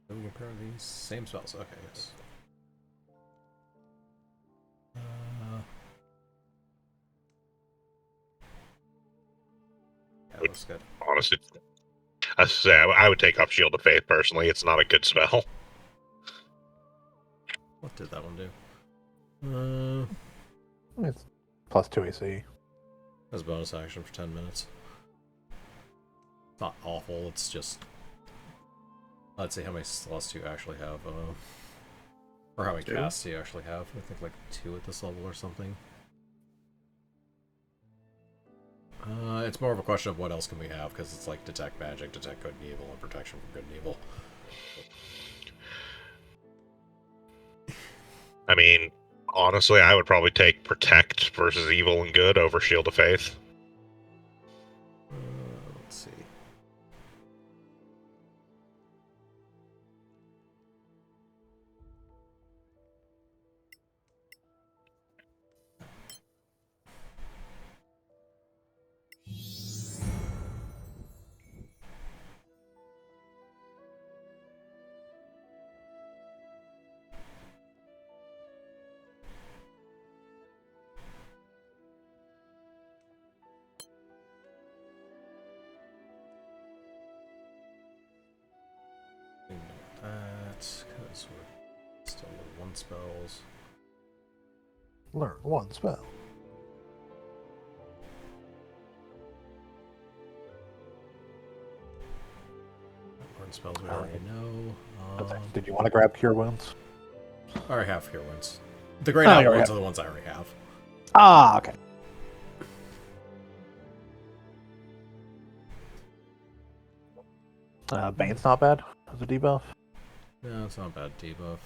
So we can prepare these same spells. Okay, yes. Yeah, looks good. Honestly, I would take off Shield of Faith personally. It's not a good spell. What did that one do? It's plus 2 AC. That's bonus action for 10 minutes. It's not awful, it's just... Let's see how many slots do you actually have, or how many casts do you actually have? I think like 2 at this level or something. It's more of a question of what else can we have, because it's like detect magic, detect good and evil, and protection from good and evil. I mean, honestly, I would probably take protect versus evil and good over Shield of Faith. Let's see. That, because we're still level 1 spells. Learn 1 spell. Learn spells we already know. Did you want to grab Cure Wounds? I already have Cure Wounds. The Great Out Wounds are the ones I already have. Ah, okay. Bane's not bad as a debuff. No, it's not a bad debuff.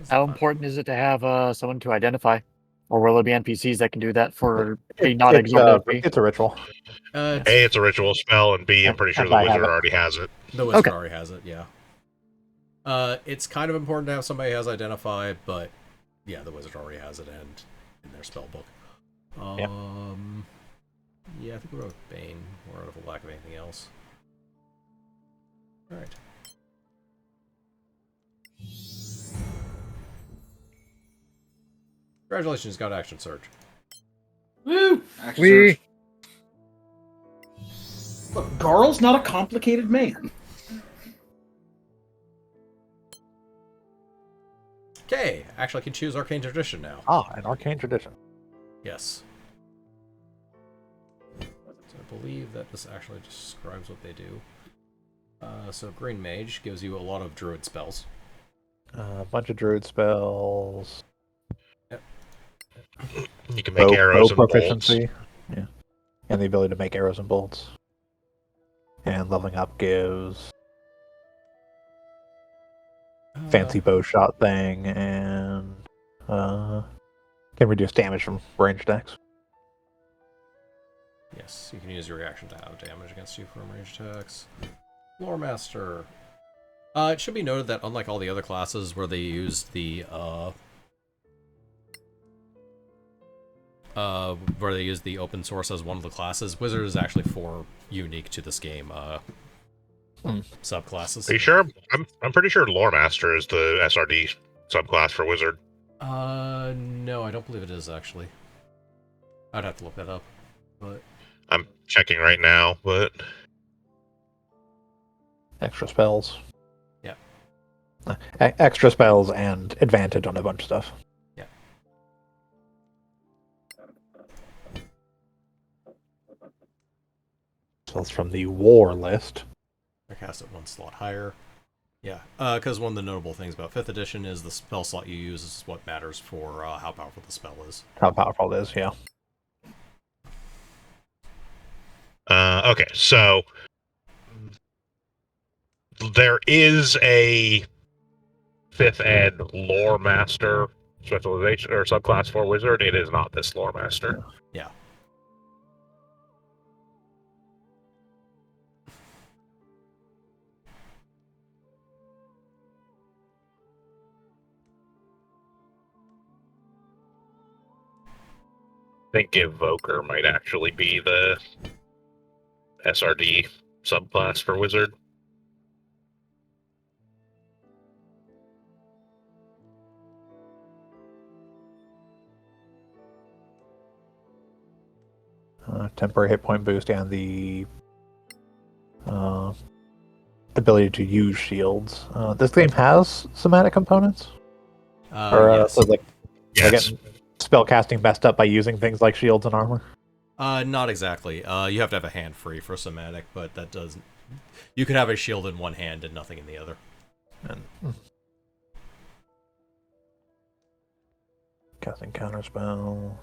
How important is it to have someone to identify? Or will there be NPCs that can do that for a non-exorbitant fee? It's a ritual. A, it's a ritual spell, and B, I'm pretty sure the wizard already has it. The wizard already has it, yeah. It's kind of important to have somebody who has identify, but yeah, the wizard already has it and in their spell book. Yeah, I think we'll go with Bane, more out of a lack of anything else. Alright. Congratulations, got Action Surge. Woo! Action Surge. Look, Garl's not a complicated man. Okay, actually I can choose Arcane Tradition now. Ah, an Arcane Tradition. Yes. So I believe that this actually describes what they do. So Green Mage gives you a lot of druid spells. A bunch of druid spells. Yep. You can make arrows and proficiency. Bolts. Yeah. And the ability to make arrows and bolts. And leveling up gives fancy bow shot thing and can reduce damage from range attacks. Yes, you can use your reaction to have damage against you from range attacks. Lore Master. It should be noted that unlike all the other classes where they use the open source as one of the classes, Wizard is actually 4 unique to this game subclasses. Are you sure? I'm pretty sure Lore Master is the SRD subclass for Wizard. No, I don't believe it is actually. I'd have to look that up. But I'm checking right now, but Extra spells. Yeah. Extra spells and advantage on a bunch of stuff. Yeah. Spells from the war list. I cast it one slot higher. Yeah, because one of the notable things about 5th edition is the spell slot you use is what matters for how powerful the spell is. How powerful it is, yeah. Okay, so there is a 5th ed lore master specialization or subclass for wizard. It is not this lore master. Yeah. I think Evoker might actually be the SRD subclass for wizard. Temporary hit point boost and the ability to use shields. This game has somatic components? Yes. So like, Yes. I get spell casting messed up by using things like shields and armor? Not exactly. You have to have a hand free for somatic, but that doesn't... You could have a shield in one hand and nothing in the other. Casting counterspell.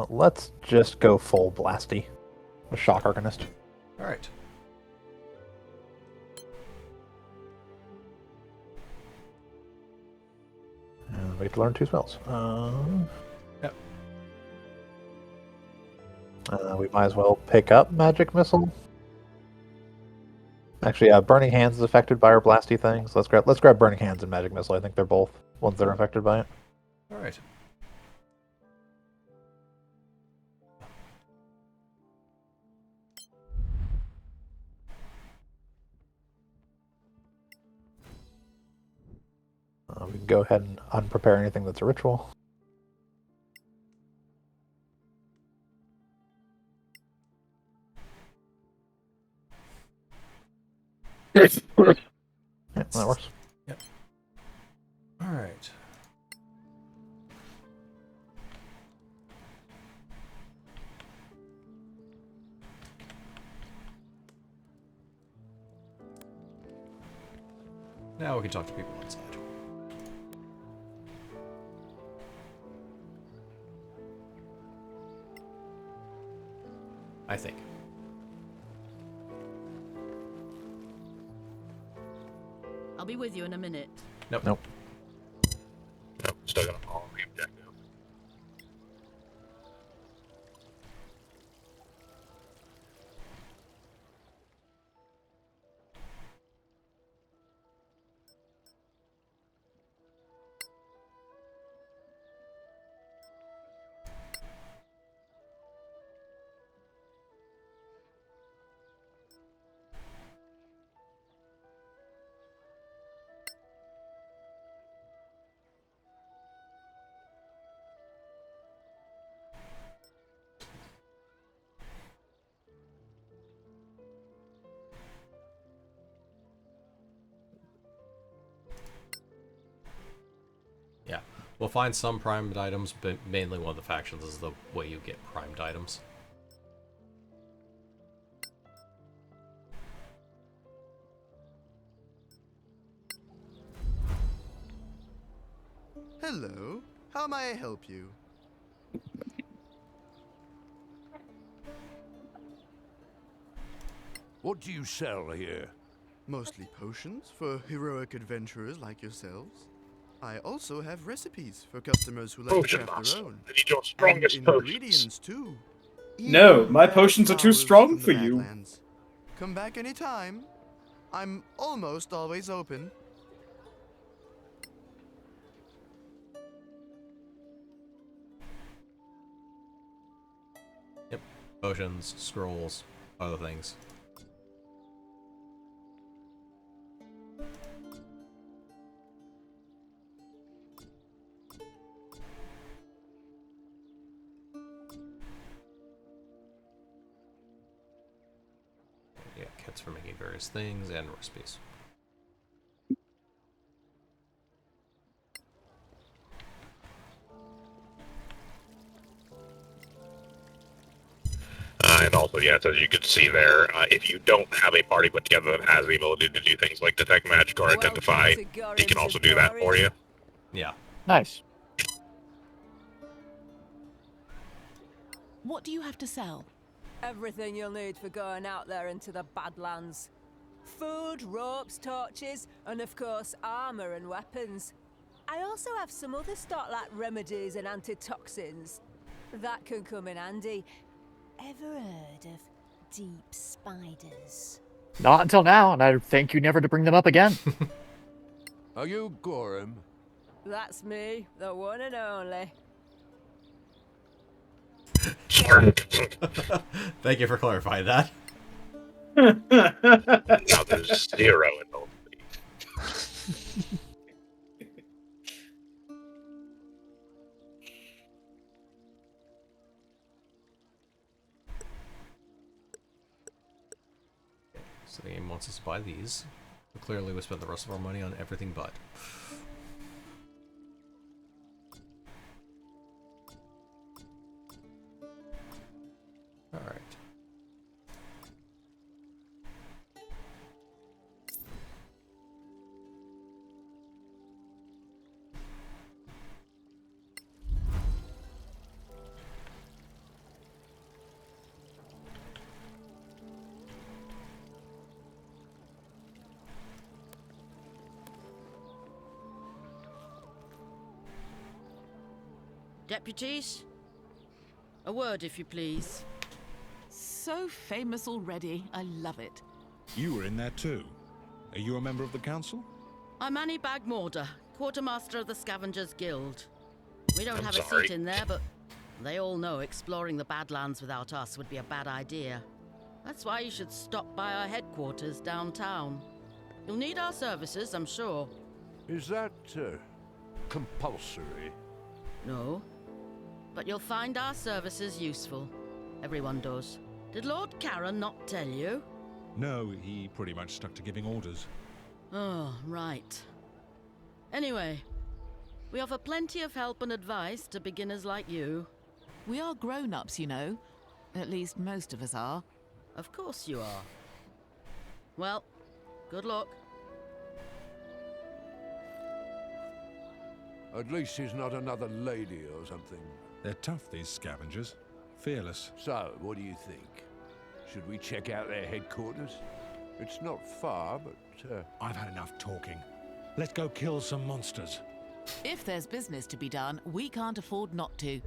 Let's just go full blasty with Shock Arcanist. Alright. And we have to learn 2 spells. Yep. We might as well pick up Magic Missile. Actually, Burning Hands is affected by our blasty things. Let's grab Burning Hands and Magic Missile. I think they're both ones that are affected by it. Alright. We can go ahead and unprepare anything that's a ritual. Yeah, that works. Yep. Alright. Now we can talk to people inside. I think. I'll be with you in a minute. Nope. Nope. Nope, still gonna follow the objective. Yeah. We'll find some primed items, but mainly one of the factions is the way you get primed items. Hello. How may I help you? What do you sell here? Mostly potions for heroic adventurers like yourselves. I also have recipes for customers who like Potion to craft master. their own. I need your strongest And potions. ingredients too. No, my potions are too Flowers strong from the for you. Badlands. Come back anytime. I'm almost always open. Potions, scrolls, other things. Yeah, kits for making various things and recipes. And also, yeah, as you can see there, if you don't have a party put together that has the ability to do things like detect magic or identify, he can also do that for you. Yeah. Nice. What do you have to sell? Everything you'll need for going out there into the Badlands. Food, ropes, torches, and of course armor and weapons. I also have some other stock like remedies and antitoxins. That can come in handy. Ever heard of deep spiders? Not until now, and I thank you never to bring them up again. Are you Gorham? That's me, the one and only. Thank you for clarifying that. Now there's 0 in the So the game wants us to buy these. But clearly we spent the rest of our money on everything but. Alright. Deputies? A word, if you please. So famous already. I love it. You were in there too. Are you a member of the council? I'm Annie Bagmorder, quartermaster of the Scavengers Guild. We don't I'm have sorry. a seat in there, but they all know exploring the Badlands without us would be a bad idea. That's why you should stop by our headquarters downtown. You'll need our services, I'm sure. Is that compulsory? No. But you'll find our services useful. Everyone does. Did Lord Karen not tell you? No, he pretty much stuck to giving orders. Oh, right. Anyway, we offer plenty of help and advice to beginners like you. We are grown-ups, you know. At least most of us are. Of course you are. Well, good luck. At least he's not another lady or something. They're tough, these scavengers. Fearless. So, what do you think? Should we check out their headquarters? It's not far, but... I've had enough talking. Let's go kill some monsters. If there's business to be done, we can't afford not to.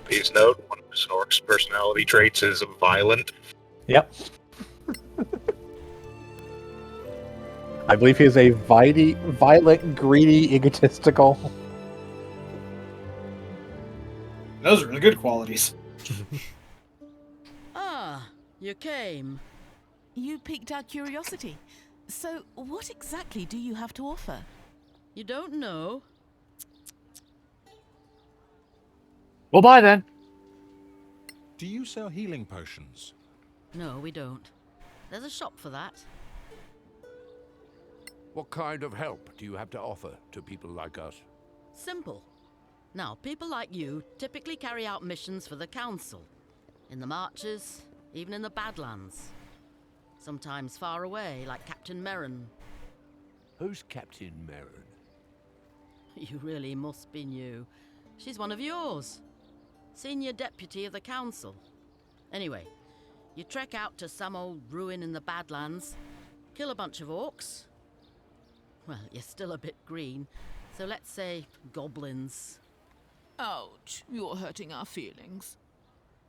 Please note, one of Snork's personality traits is violent. Yep. I believe he is a violent, greedy, egotistical. Those are really good qualities. Ah, you came. You piqued our curiosity. So, what exactly do you have to offer? You don't know? Well, bye then. Do you sell healing potions? No, we don't. There's a shop for that. What kind of help do you have to offer to people like us? Simple. Now, people like you typically carry out missions for the Council. In the Marches, even in the Badlands. Sometimes far away, like Captain Merrin. Who's Captain Merrin? You really must be new. She's one of yours. Senior Deputy of the Council. Anyway, you trek out to some old ruin in the Badlands, kill a bunch of orcs. Well, you're still a bit green, so let's say goblins. Ouch, you're hurting our feelings.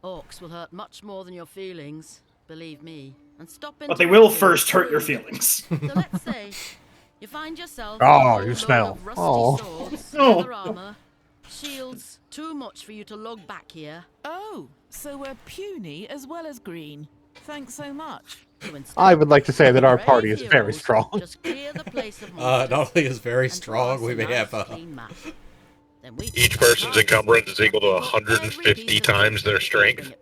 Orcs will hurt much more than your feelings, believe me. And stop But they will first hurt your feelings. So let's say you find yourself Oh, with a you load smell. of rusty Oh. swords, Oh. leather armor, Shields, too much for you to lug back here. Oh, so we're puny as well as green. Thanks so much. I would like to say that our party is very strong. Just clear the place of Not only is very strong, we may have Each person's encumbrance is equal to 150 times their strength.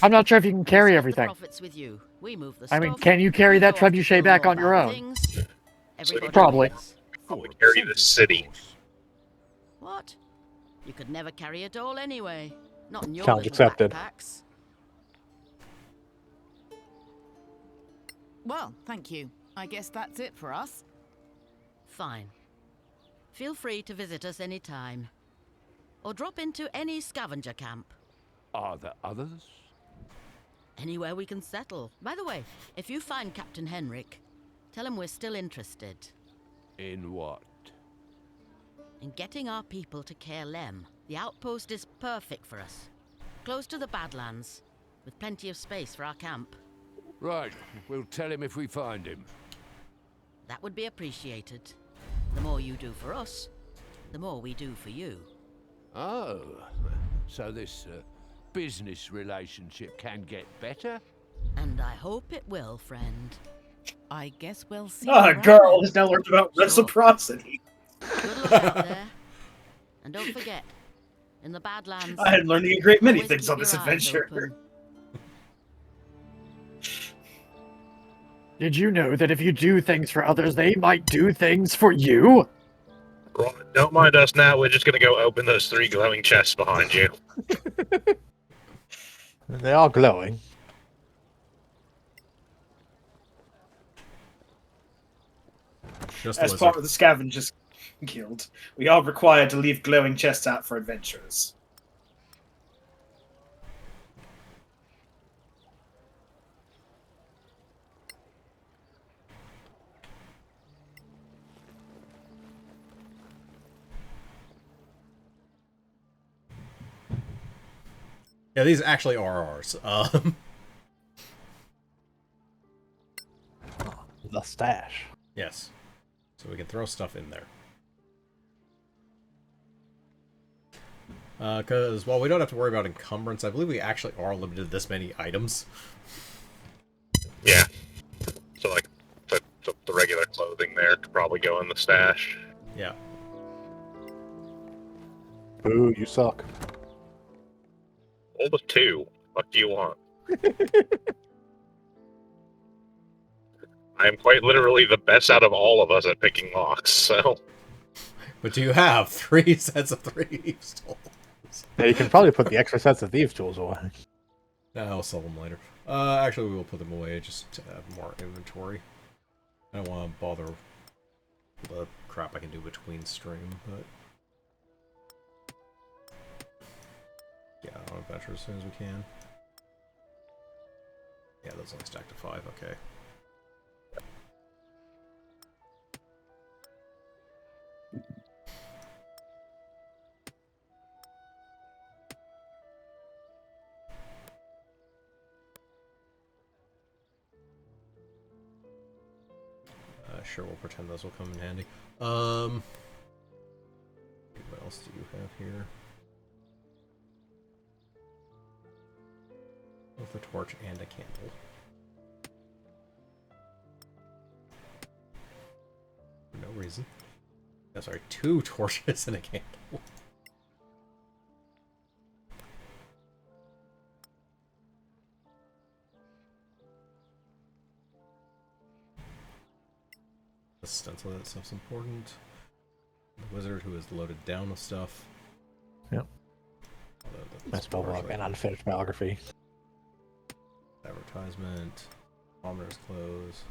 I'm not sure if you can carry everything. I mean, can you carry that trebuchet back on your own? Probably. Probably carry the city. What? You could never carry it all anyway. Not in your Challenge little accepted. backpacks. Well, thank you. I guess that's it for us. Fine. Feel free to visit us anytime. Or drop into any scavenger camp. Are there others? Anywhere we can settle. By the way, if you find Captain Henrik, tell him we're still interested. In what? In getting our people to Caer Lem. The outpost is perfect for us. Close to the Badlands, with plenty of space for our camp. Right, we'll tell him if we find him. That would be appreciated. The more you do for us, the more we do for you. Oh, so this business relationship can get better? And I hope it will, friend. I guess we'll see. Ah, girl has now learned about reciprocity. Good luck out there. And don't forget, in the Badlands... I had learned a great many always things keep on this your eyes adventure. open. Did you know that if you do things for others, they might do things for you? Don't mind us now, we're just gonna go open those 3 glowing chests behind you. They are glowing. As part of the Scavengers Guild, we are required to leave glowing chests out for adventurers. Yeah, these actually are ours. The stash. Yes. So we can throw stuff in there. Because while we don't have to worry about encumbrance, I believe we actually are limited to this many items. Yeah. So, like, the regular clothing there could probably go in the stash. Yeah. Ooh, you suck. Roll the 2. What do you want? I am quite literally the best out of all of us at picking locks, so... But do you have 3 sets of thieves' tools? Yeah, you can probably put the extra sets of thieves' tools away. No, I'll sell them later. Actually, we will put them away just to have more inventory. I don't want to bother the crap I can do between stream, but... Yeah, I'll adventure as soon as we can. Yeah, those only stack to 5, okay. Sure, we'll pretend those will come in handy. What else do you have here? With a torch and a candle. For no reason. Oh, sorry, 2 torches and a candle. The stencil, that stuff's important. The wizard who is loaded down with stuff. Yep. My spell log and unfinished biography. Advertisement. Commoner's clothes.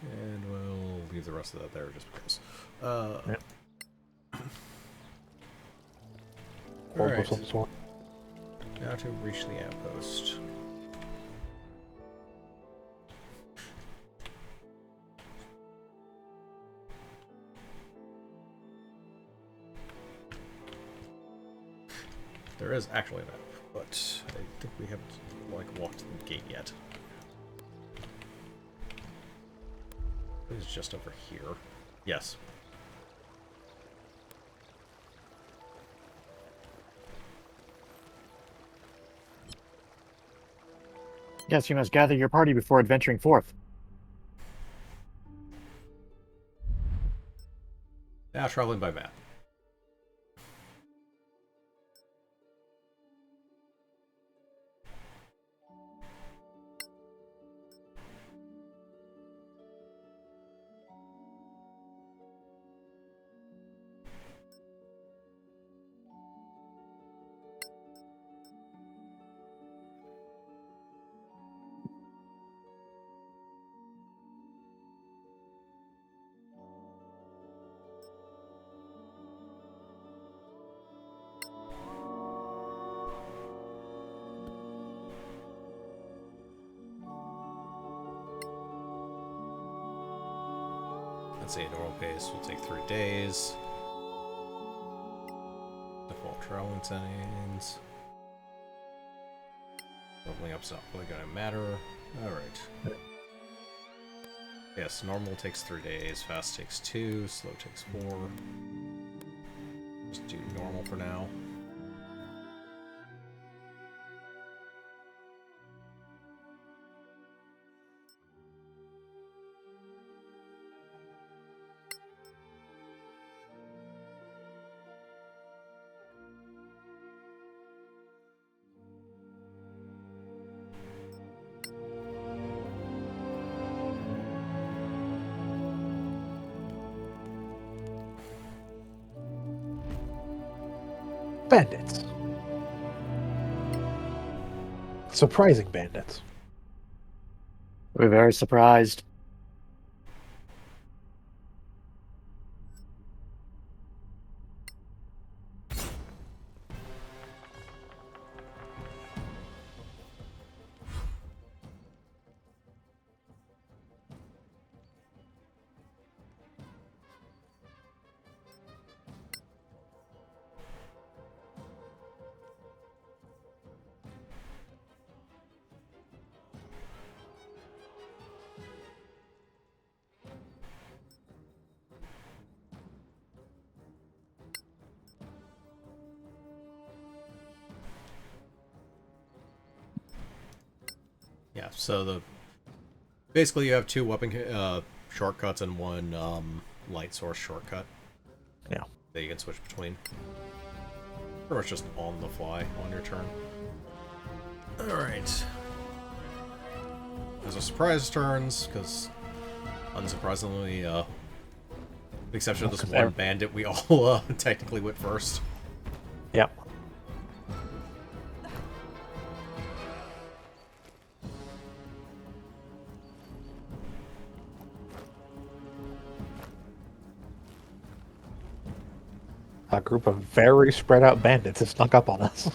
And we'll leave the rest of that there just because. Yep. Alright. Now to reach the outpost. There is actually a map, but I think we haven't walked the gate yet. It's just over here. Yes. Yes, you must gather your party before adventuring forth. Now traveling by map. Let's see, normal pace will take 3 days. Default traveling settings. Leveling up's not really gonna matter. Alright. Yes, normal takes 3 days, fast takes 2, slow takes 4. Just do normal for now. Bandits. Surprising bandits. We're very surprised. Yeah, so basically you have 2 weapon shortcuts and 1 light source shortcut. Yeah. That you can switch between. Pretty much just on the fly on your turn. Alright. There's a surprise turns, because unsurprisingly, with the exception of this one bandit, we all technically went first. Yep. A group of very spread out bandits have snuck up on us.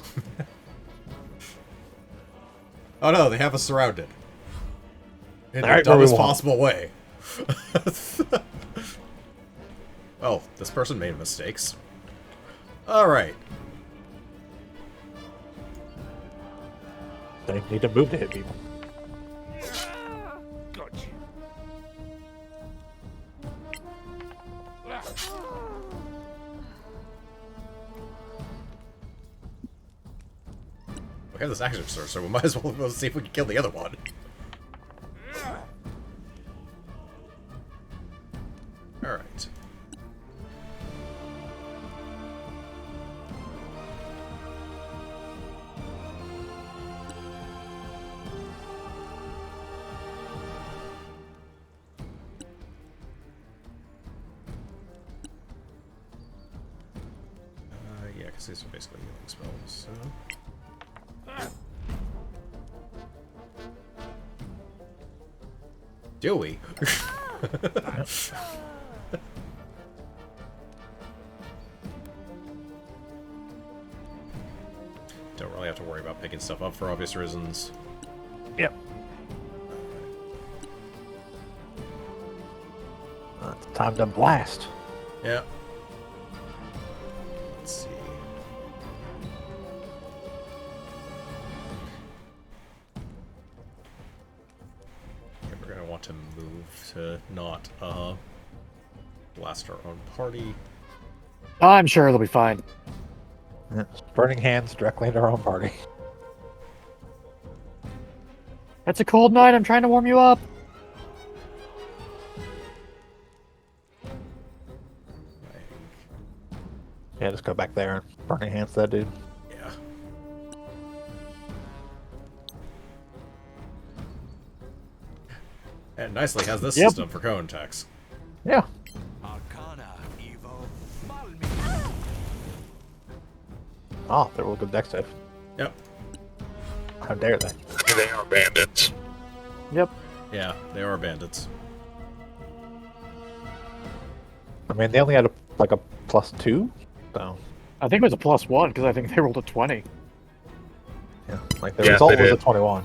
Oh no, they have us surrounded. In the Right, dumbest possible way. Oh, this person made mistakes. Alright. They need to move to hit people. Gotcha. We have this action surge, so we might as well go see if we can kill the other one. Alright. Yeah, because these are basically healing spells, so... Do we? Don't really have to worry about picking stuff up for obvious reasons. Yep. It's time to blast. Yeah. Let's see. want to move to not blast our own party. I'm sure it'll be fine. Yeah, burning hands directly into our own party. It's a cold night. I'm trying to warm you up. Yeah, just go back there and burning hands that dude. Yeah. And nicely has this system for cone attacks. Yeah. Oh, they're all good deck save. Yep. How dare they? They are bandits. Yep. Yeah, they are bandits. I mean, they only had a +2, so. I think it was a +1 because I think they rolled a 20. Yeah, like the result was a 21.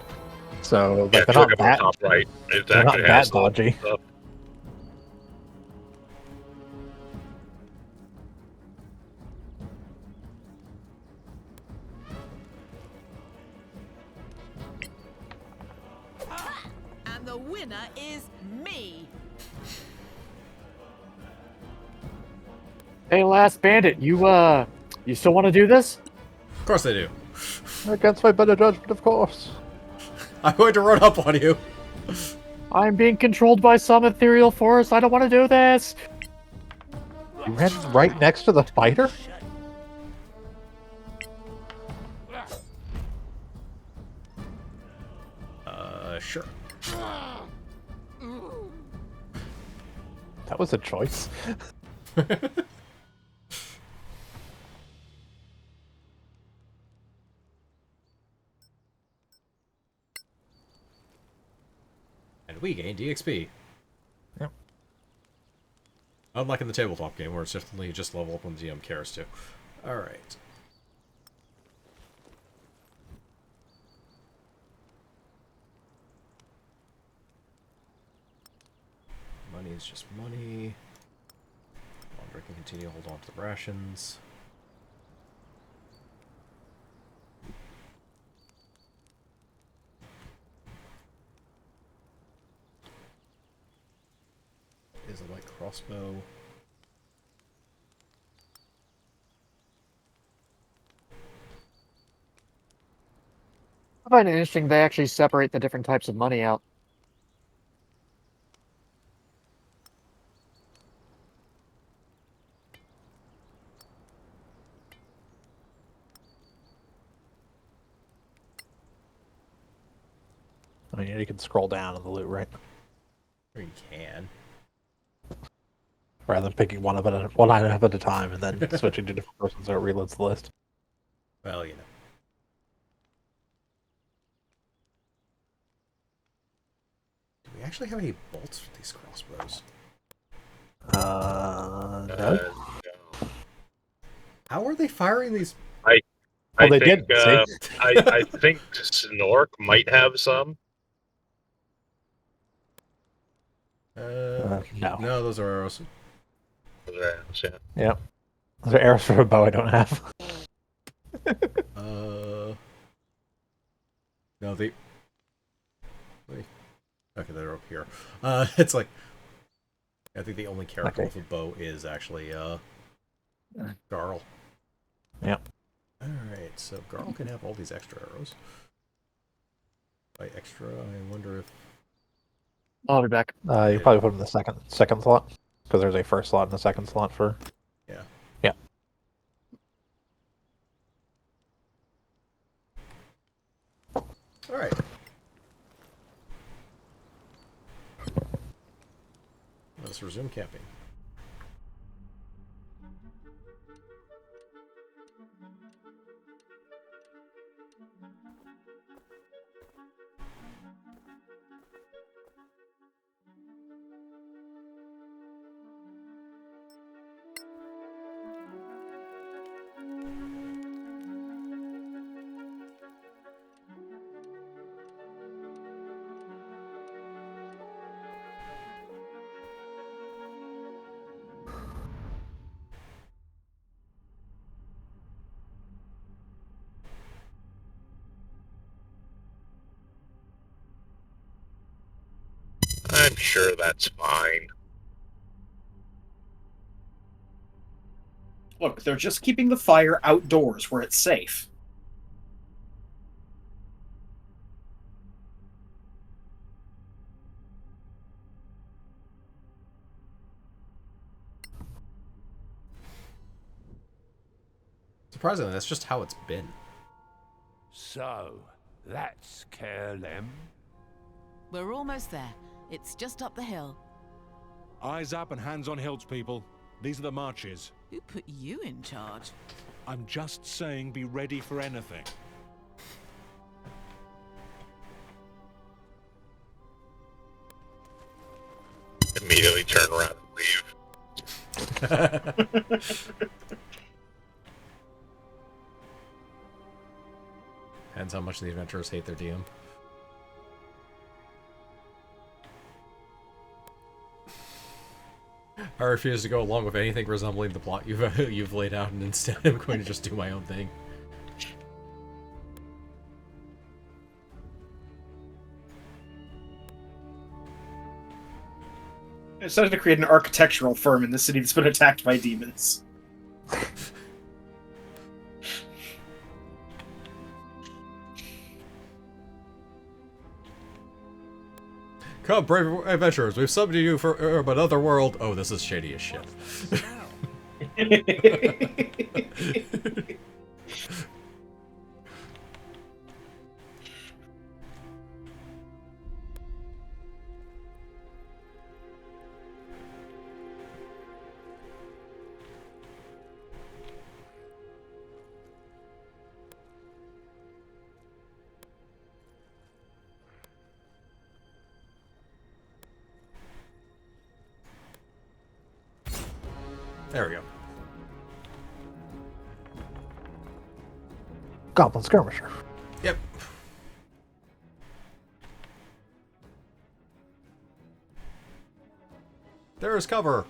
So like they're not that. Top right. They're not that dodgy. And the winner is me. Hey, last bandit, you still want to do this? Of course they do. Against my better judgment, of course. I'm going to run up on you. I'm being controlled by some ethereal force. I don't want to do this. You ran right next to the fighter? Sure. That was a choice. And we gained EXP. Yep. Unlike in the tabletop game, where it's definitely just level up when the DM cares to. Alright. Money is just money. Laundry can continue to hold on to the rations. Is a light crossbow. I find it interesting they actually separate the different types of money out. I mean, you can scroll down in the loot, right? Or you can. Rather than picking one item at a time and then switching to different persons, so it reloads the list. Well, you know. Do we actually have any bolts for these crossbows? No. How are they firing these? Well, they think, did, see? I think Snork might have some. No. No, those are arrows. Yeah. Yep. Those are arrows for a bow I don't have. No, they... Wait. Okay, they're up here. It's like... I think the only character with a bow is actually, Garl. Yep. Alright, so Garl can have all these extra arrows. By extra, I wonder if... I'll be back. You probably put them in the second slot, because there's a first slot and a second slot for... Yeah. Yeah. Alright. Let's resume camping. I'm sure that's fine. Look, they're just keeping the fire outdoors where it's safe. Surprisingly, that's just how it's been. So, that's Kerlem? We're almost there. It's just up the hill. Eyes up and hands on hilts, people. These are the marches. Who put you in charge? I'm just saying be ready for anything. Immediately turn around and leave. Depends how much the adventurers hate their DM. I refuse to go along with anything resembling the plot you've laid out, and instead I'm going to just do my own thing. I decided to create an architectural firm in the city that's been attacked by demons. Come, brave adventurers, we've summoned you from another world. Oh, this is shady as shit. There we go. Goblin skirmisher. Yep. There's cover.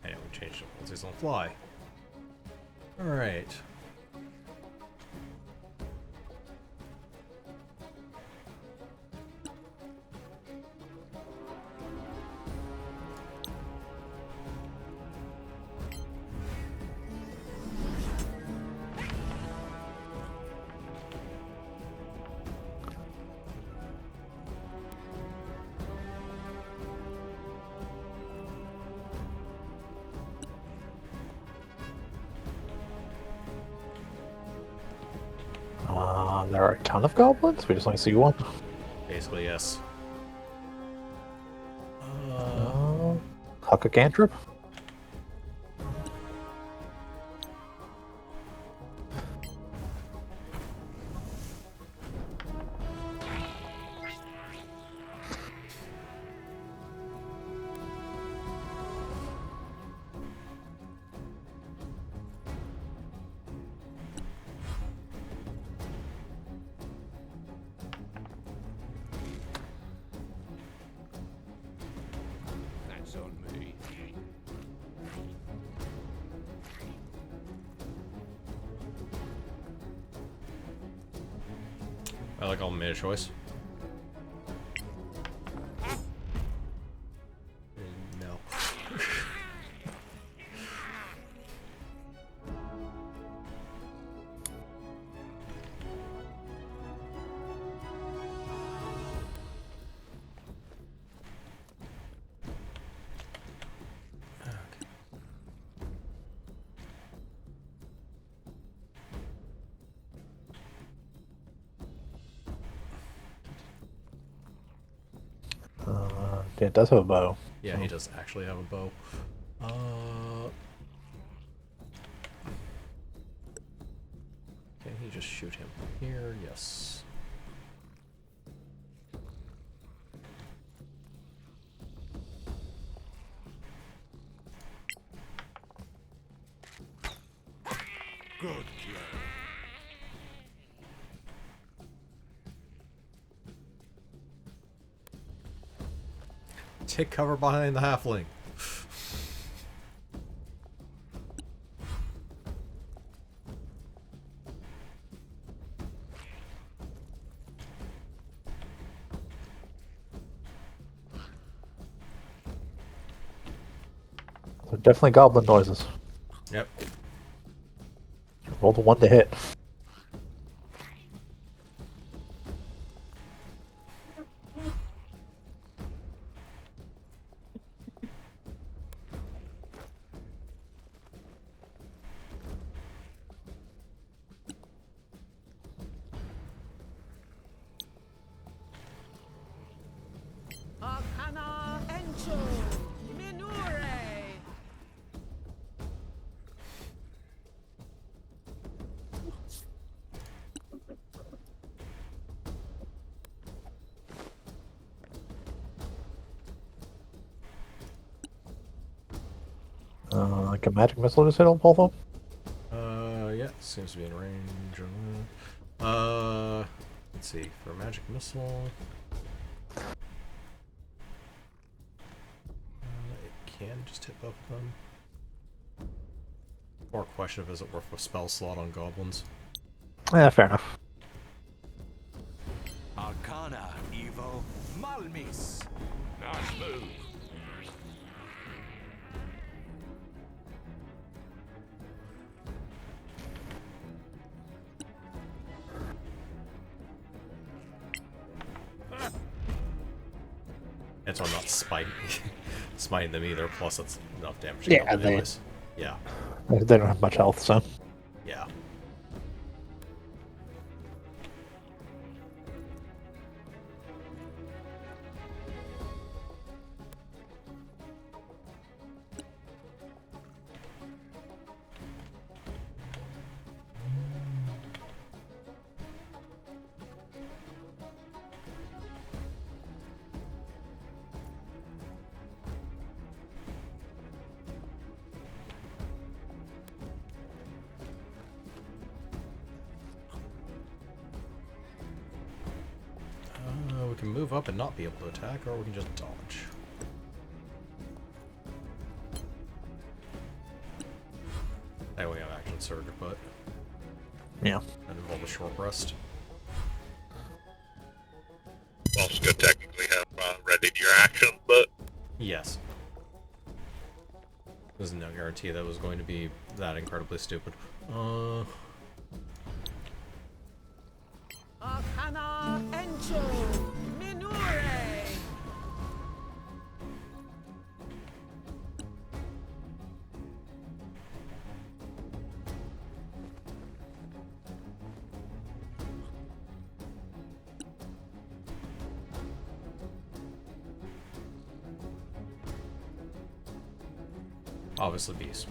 And we changed it once he's on fly. Alright. There are a ton of goblins? We just only see one? Basically, yes. Huck a cantrip? That's on me. I like all made a choice. No. It does have a bow. Yeah, he does actually have a bow. Can he just shoot him here? Yes. Good Take cover behind the halfling. So definitely goblin noises. Yep. Roll the 1 to hit. Arcana Encho Minure. Like a magic missile just hit on both of them? Yeah, seems to be in range. Let's see, for a magic missile. It can just hit both of them. More question of is it worth a spell slot on goblins? Yeah, fair enough. Arcana Evo Malmis. Nice move. And so I'm not smiting them either, plus it's enough damage to Yeah, kill them they- anyways. Yeah. They don't have much health, so. Yeah. We can move up and not be able to attack, or we can just dodge. Anyway, we have action surge, but yeah, that involve a short rest. Also could technically have readied your action, but Yes. There's no guarantee that was going to be that incredibly stupid. Arcana Encho Minure. Obviously bees.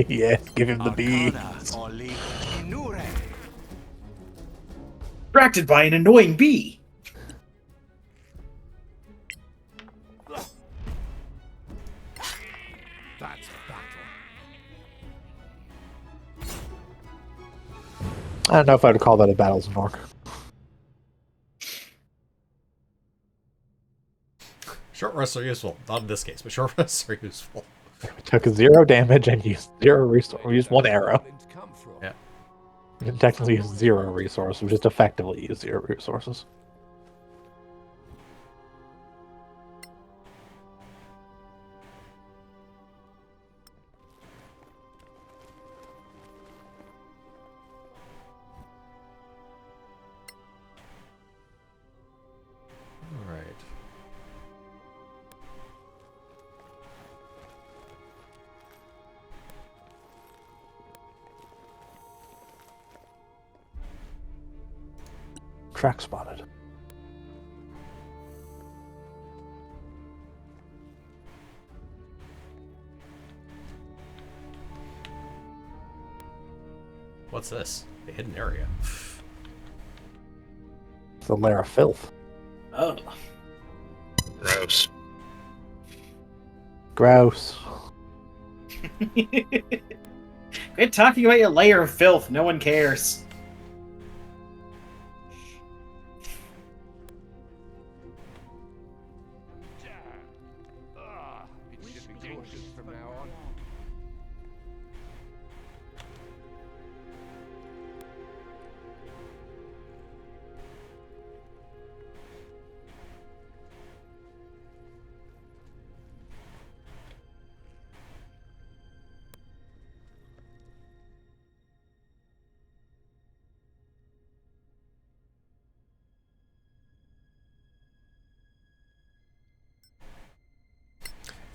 Yeah, give him the bee. Oli Minure. Distracted by an annoying bee. That's battle. I don't know if I'd call that a battles of orc. Short rests are useful. Not in this case, but short rests are useful. We took 0 damage and used 0 resource. We used 1 arrow. Yeah. We didn't technically use 0 resources. We just effectively used 0 resources. Alright. Track spotted. What's this? The hidden area. It's a lair of filth. Oh. gross. Gross. Quit talking about your layer of filth. No one cares.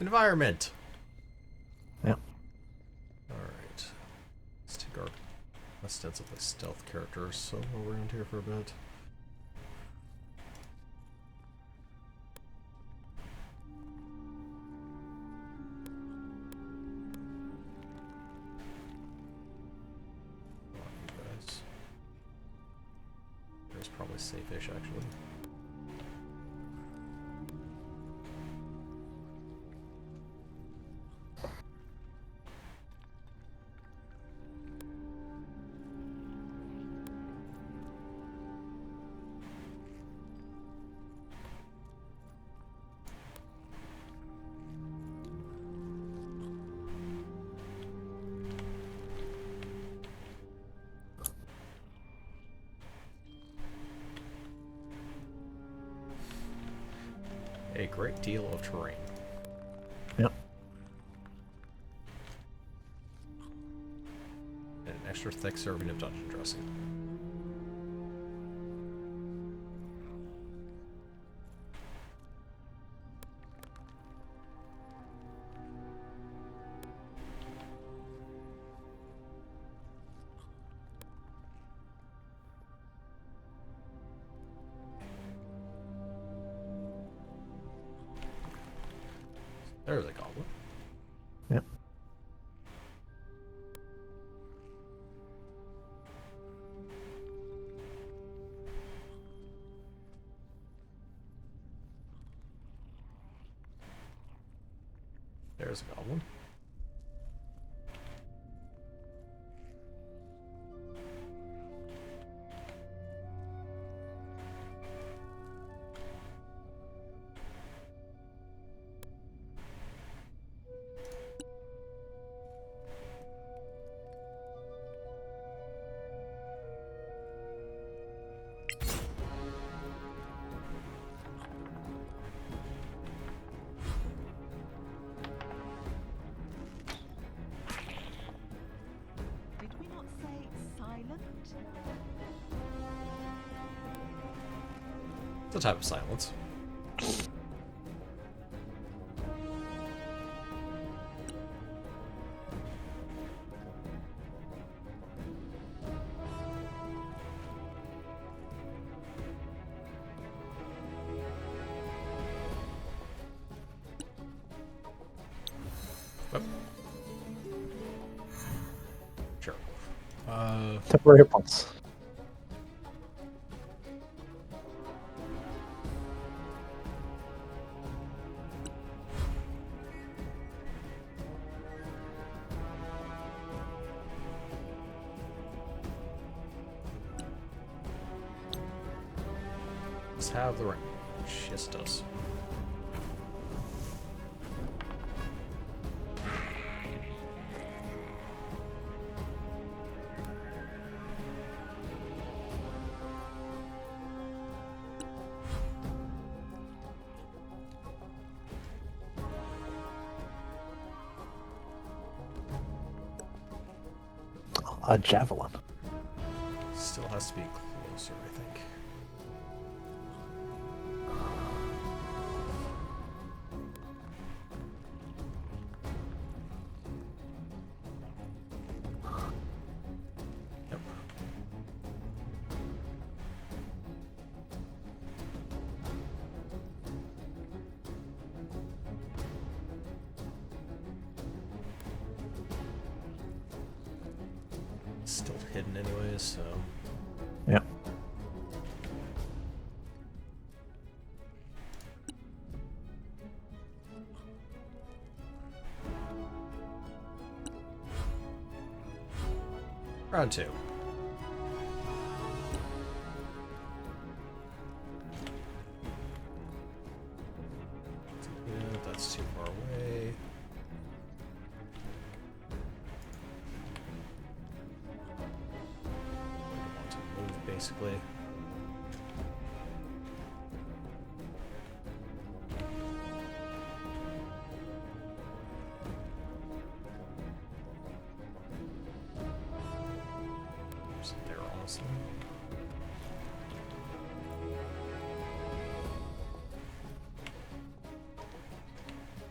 Environment. Yep. Alright. Let's take our ostensibly stealth characters so around here for a bit. There's probably safe-ish, actually. A great deal of terrain. Yep. And an extra thick serving of dungeon dressing. There's a goblin. Yep. There's a goblin. Did we not say silent? It's a type of silence. Yep. Sure. Temporary hit points. Let's have the range. Yes, it does. A javelin. Still has to be closer, I think. Yep. Still hidden anyways, so... Yep. Round 2. Yeah, that's too far away. Want to move, basically. Just there, honestly.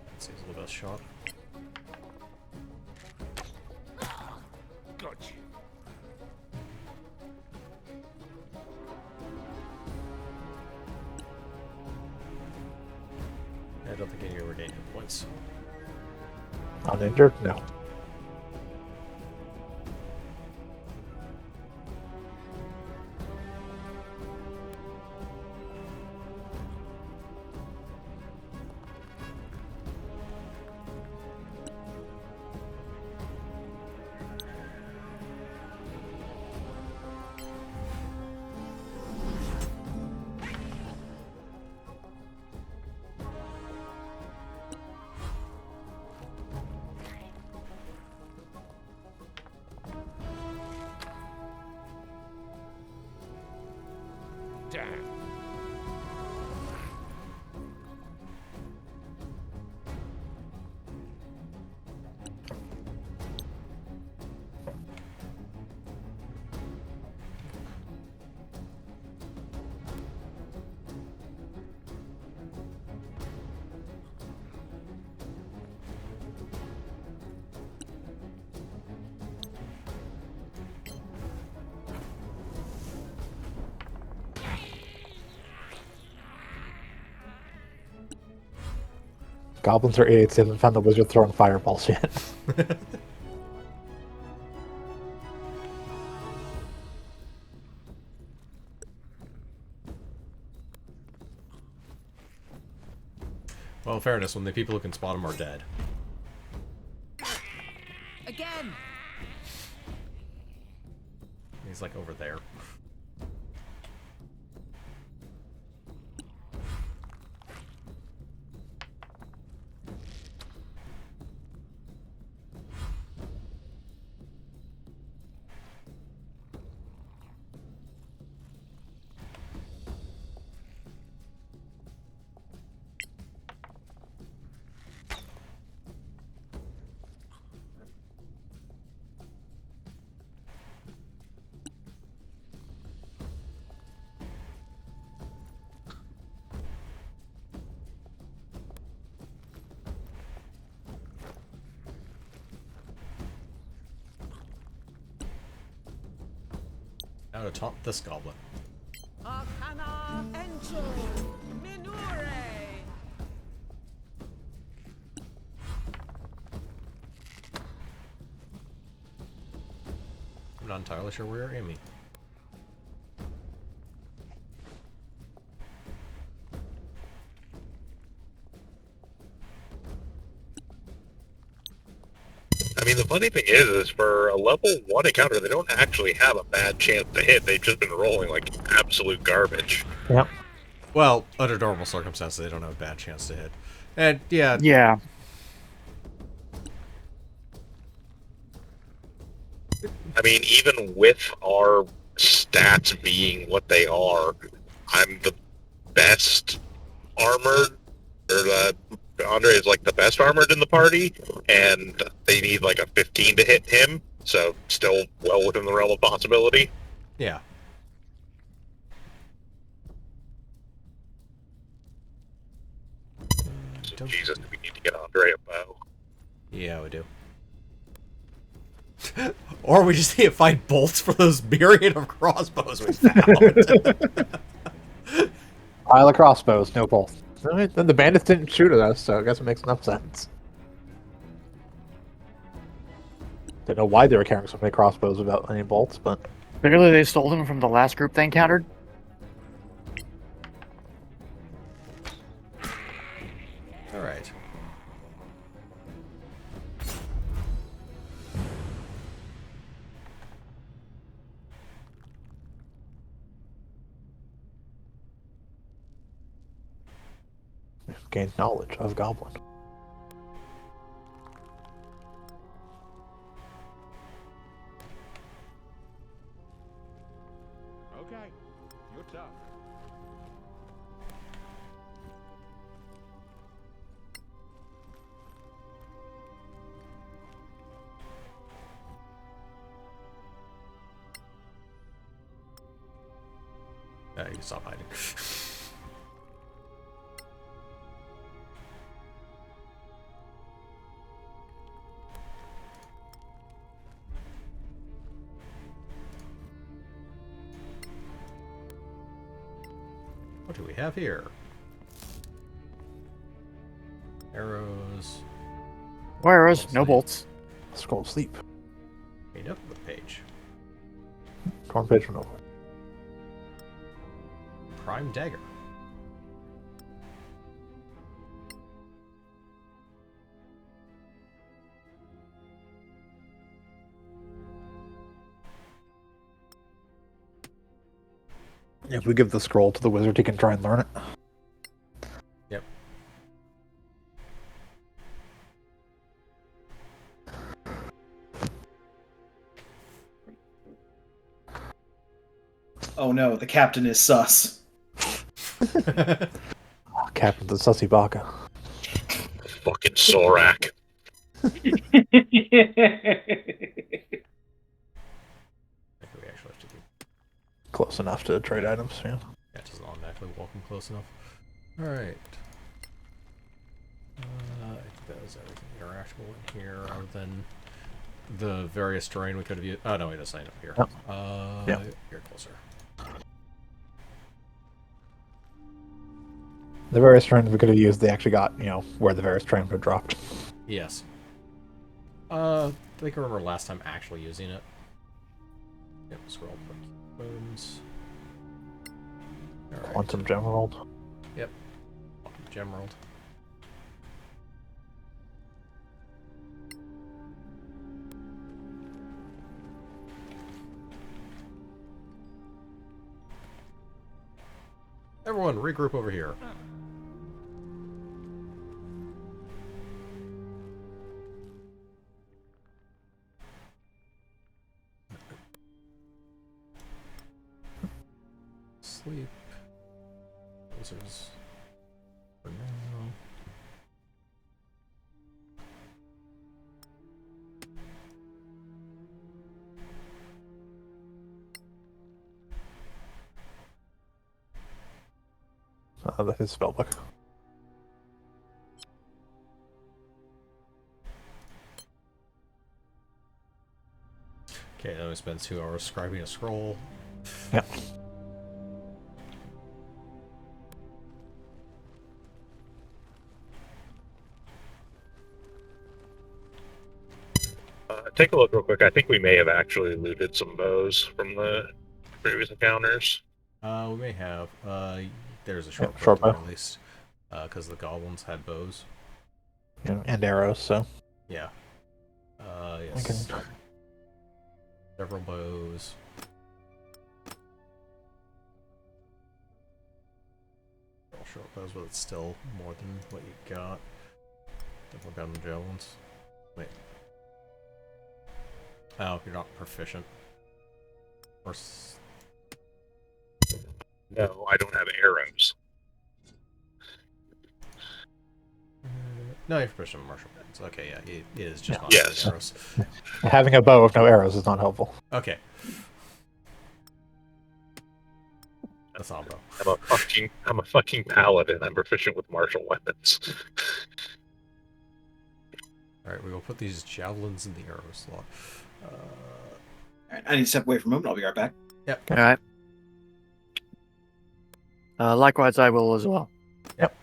That seems a little best shot. Gotcha. I don't think you regain hit points. Uninjured? No. Damn. Goblins are idiots. They haven't found the wizard throwing fireballs yet. Well, in fairness, when the people who can spot him are dead. Again! He's like over there. Now to taunt this goblin. Arcana Encho Minure. I'm not entirely sure where you're aiming. I mean, the funny thing is for a level 1 encounter, they don't actually have a bad chance to hit. They've just been rolling like absolute garbage. Yep. Well, under normal circumstances, they don't have a bad chance to hit. And, yeah. Yeah. I mean, even with our stats being what they are, I'm the best armored, or Andre is like the best armored in the party, and they need like a 15 to hit him, so still well within the realm of possibility. Yeah. So, Jesus, do we need to get Andre a bow? Yeah, we do. Or we just need to find bolts for those myriad of crossbows we found. Pile of crossbows, no bolts. Alright, then the bandits didn't shoot at us, so I guess it makes enough sense. Didn't know why they were carrying so many crossbows without any bolts, but... Clearly they stole them from the last group they encountered. Alright. Gained knowledge of Goblin. Okay, you're tough. You can stop hiding. What do we have here? Arrows. Arrows, no bolts. Scroll sleep. Made up the page. Torn page from over. Prime dagger. If we give the scroll to the wizard, he can try and learn it. Yep. Oh no, the captain is sus. Captain the Sussy Baka. Fucking Sorak. I think we actually have to do. Close enough to trade items, yeah. Yeah, it doesn't automatically walk them close enough. Alright. I think that was everything interactable in here, other than the various terrain we could have used. Oh, no, we just signed up here. Yep. Yep. You're closer. The various trains we could have used, they actually got, where the various trains were dropped. Yes. I think I remember last time actually using it. Yep, scroll for bones. Right. Quantum Gemerald. Yep. Quantum Gemerald. Everyone, regroup over here. Sleep. Wizards. For now. That's his spellbook. Okay, then we spend 2 hours scribing a scroll. Yep. Take a look real quick. I think we may have actually looted some bows from the previous encounters. We may have. There's a short short bow. at least, because the goblins had bows. And arrows, so. Yeah. Yes. Okay. Several bows. Short bows, but it's still more than what you got. Double gun javelins. Wait. Oh, you're not proficient. Or No, I don't have arrows. no, you're proficient in martial weapons. Okay, yeah, it is just not Yes. arrows. Having a bow with no arrows is not helpful. Okay. That's not a bow. I'm a fucking paladin. I'm proficient with martial weapons. Alright, we will put these javelins in the arrow slot. Alright, I need to step away from him. I'll be right back. Yep. Alright. Likewise, I will as well. Yep.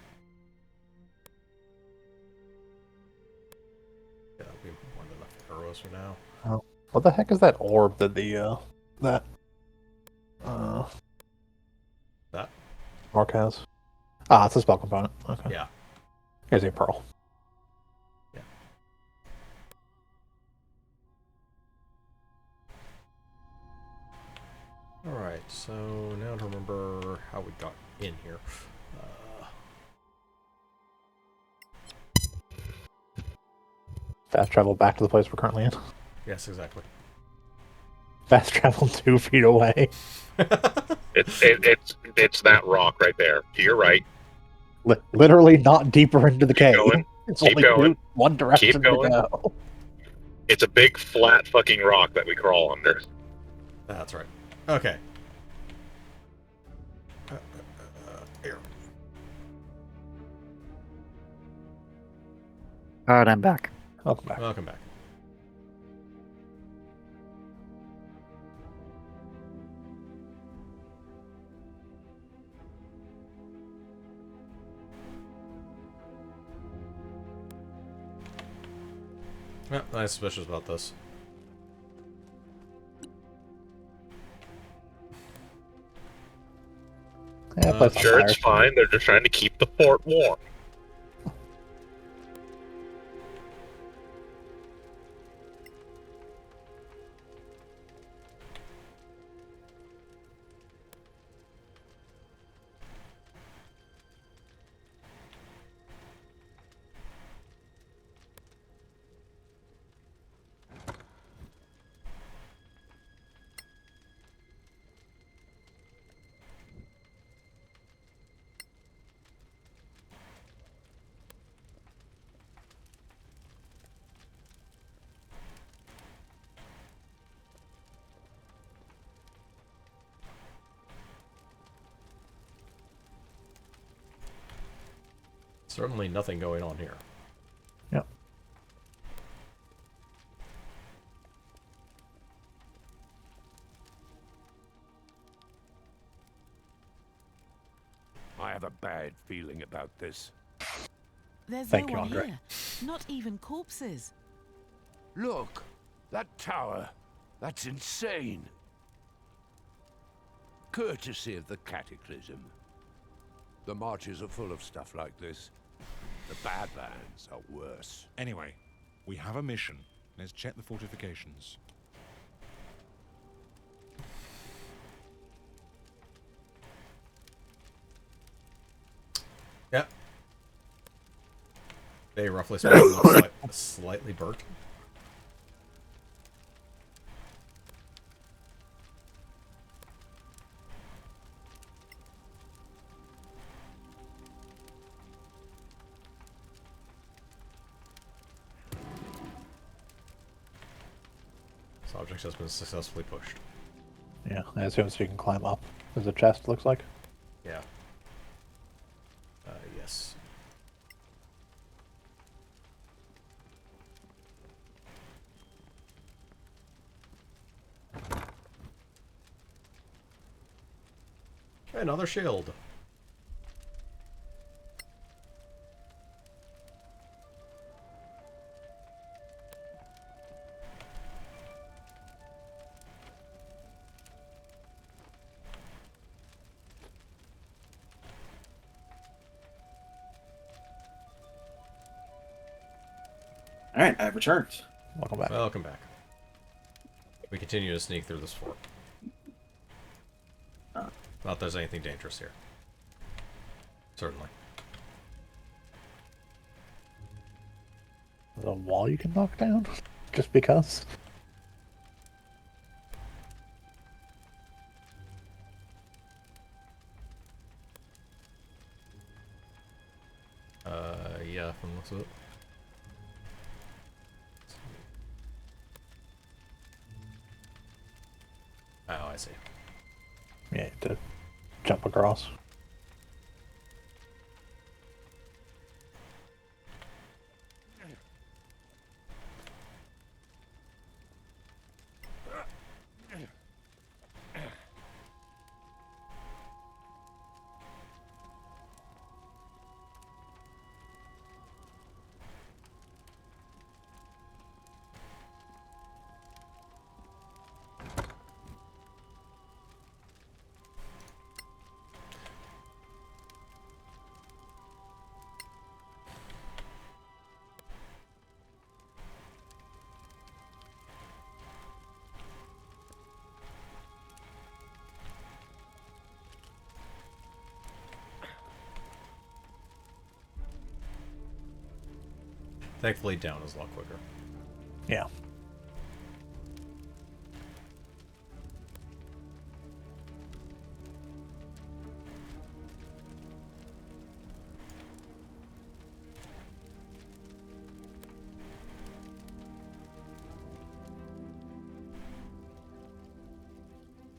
Yeah, that'll be more than enough arrows for now. Oh, what the heck is that orb that that Mark has? Ah, it's a spell component. Okay. Yeah. Here's a pearl. Yeah. Alright, so now to remember how we got in here. Fast travel back to the place we're currently in. Yes, exactly. Fast travel 2 feet away. It's that rock right there. To your right. Literally not deeper into the cave. Going. It's Keep only going. one direction Keep to going. go. It's a big flat fucking rock that we crawl under. That's right. Okay. Here. Alright, I'm back. Welcome back. Welcome back. Yeah, I'm suspicious about this. Yeah, Sure, it's fine. They're just trying to keep the fort warm. Certainly nothing going on here. Yep. I have a bad feeling about this. There's Thank no you, one Andre. here. Not even corpses. Look, that tower. That's insane. Courtesy of the Cataclysm. The marches are full of stuff like this. The Badlands are worse. Anyway, we have a mission. Let's check the fortifications. Yep. They roughly speaking look slightly burnt. This object has been successfully pushed. Yeah, I assume so you can climb up. There's a chest, looks like. Yeah. Yes. Another shield. Alright, I've returned. Welcome back. Welcome back. We continue to sneak through this fort. Not there's anything dangerous here. Certainly. There's a wall you can knock down? Just because? Yeah, from the looks of it. Oh, I see. Yeah, to jump across. Thankfully, down is a lot quicker. Yeah.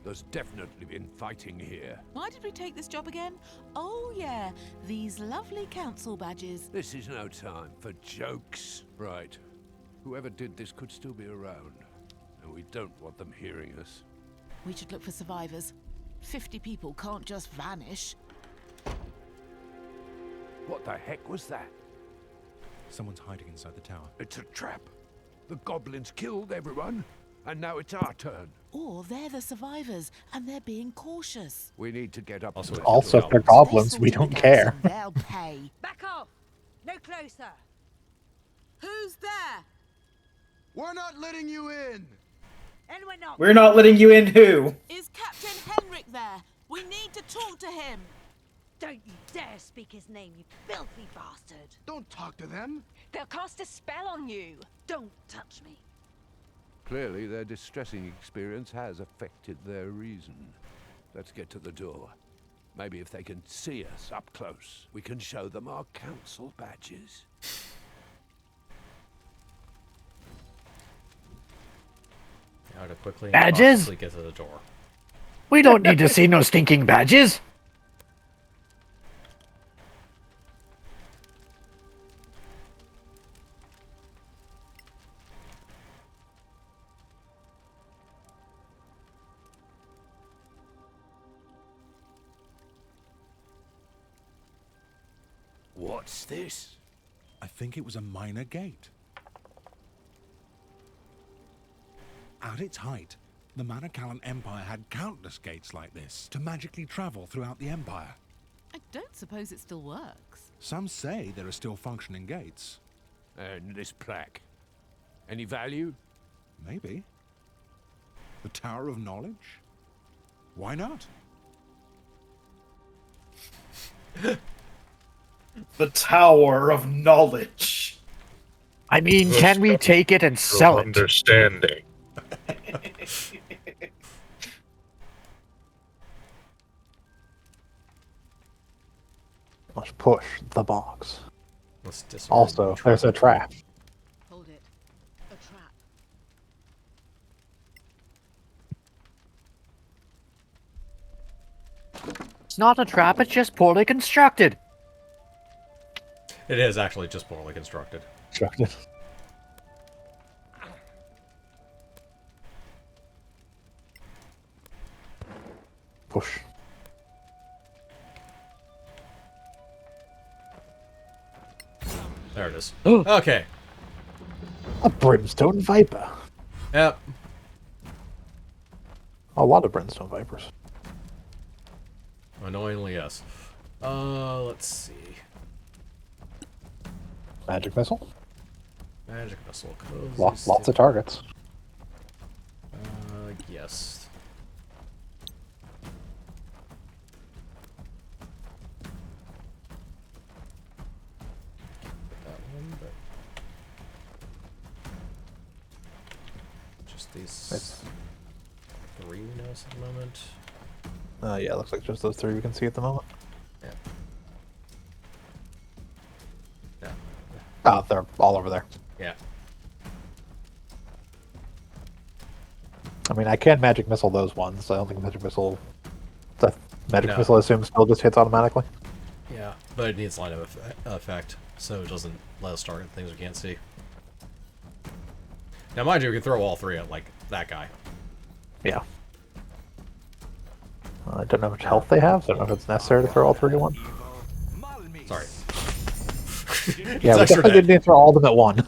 There's definitely been fighting here. Why did we take this job again? Oh, yeah, these lovely council badges. This is no time for jokes. Right. Whoever did this could still be around. And we don't want them hearing us. We should look for survivors. 50 people can't just vanish. What the heck was that? Someone's hiding inside the tower. It's a trap. The goblins killed everyone, and now it's our turn. Or they're the survivors, and they're being cautious. We need to get up. Also, if they're goblins, we don't care. They'll pay. Back off! No closer! Who's there? We're not letting you in! And we're not. We're not letting you in who? Is Captain Henrik there? We need to talk to him. Don't you dare speak his name, you filthy bastard! Don't talk to them! They'll cast a spell on you! Don't touch me! Clearly, their distressing experience has affected their reason. Let's get to the door. Maybe if they can see us up close, we can show them our council badges. How to quickly Badges? get to the door. We don't need to see no stinking badges. What's this? I think it was a minor gate. At its height, the Manakalan Empire had countless gates like this to magically travel throughout the Empire. I don't suppose it still works. Some say there are still functioning gates. And this plaque. Any value? Maybe. The Tower of Knowledge? Why not? The Tower of Knowledge. I mean, can we take it and sell it? Understanding. Let's push the box. Let's Also, there's a trap. Hold it. A trap. It's not a trap, it's just poorly constructed. It is actually just poorly constructed. Constructed. Push. There it is. Okay. A brimstone viper. Yep. A lot of brimstone vipers. Annoyingly, yes. Let's see. Magic missile. Magic missile. Lots of targets. Yes. That one, but just these three we notice at the moment. Yeah, looks like just those three we can see at the moment. Yeah. Yeah. Oh, they're all over there. Yeah. I mean, I can magic missile those ones. I don't think magic missile. The magic No. missile, I assume, still just hits automatically. Yeah, but it needs line of effect, so it doesn't let us target things we can't see. Now, mind you, we can throw all three at, like, that guy. Yeah. I don't know how much health they have. So I don't know if it's necessary to throw all three at one. Sorry. Yeah, we definitely didn't need to throw all of them at one.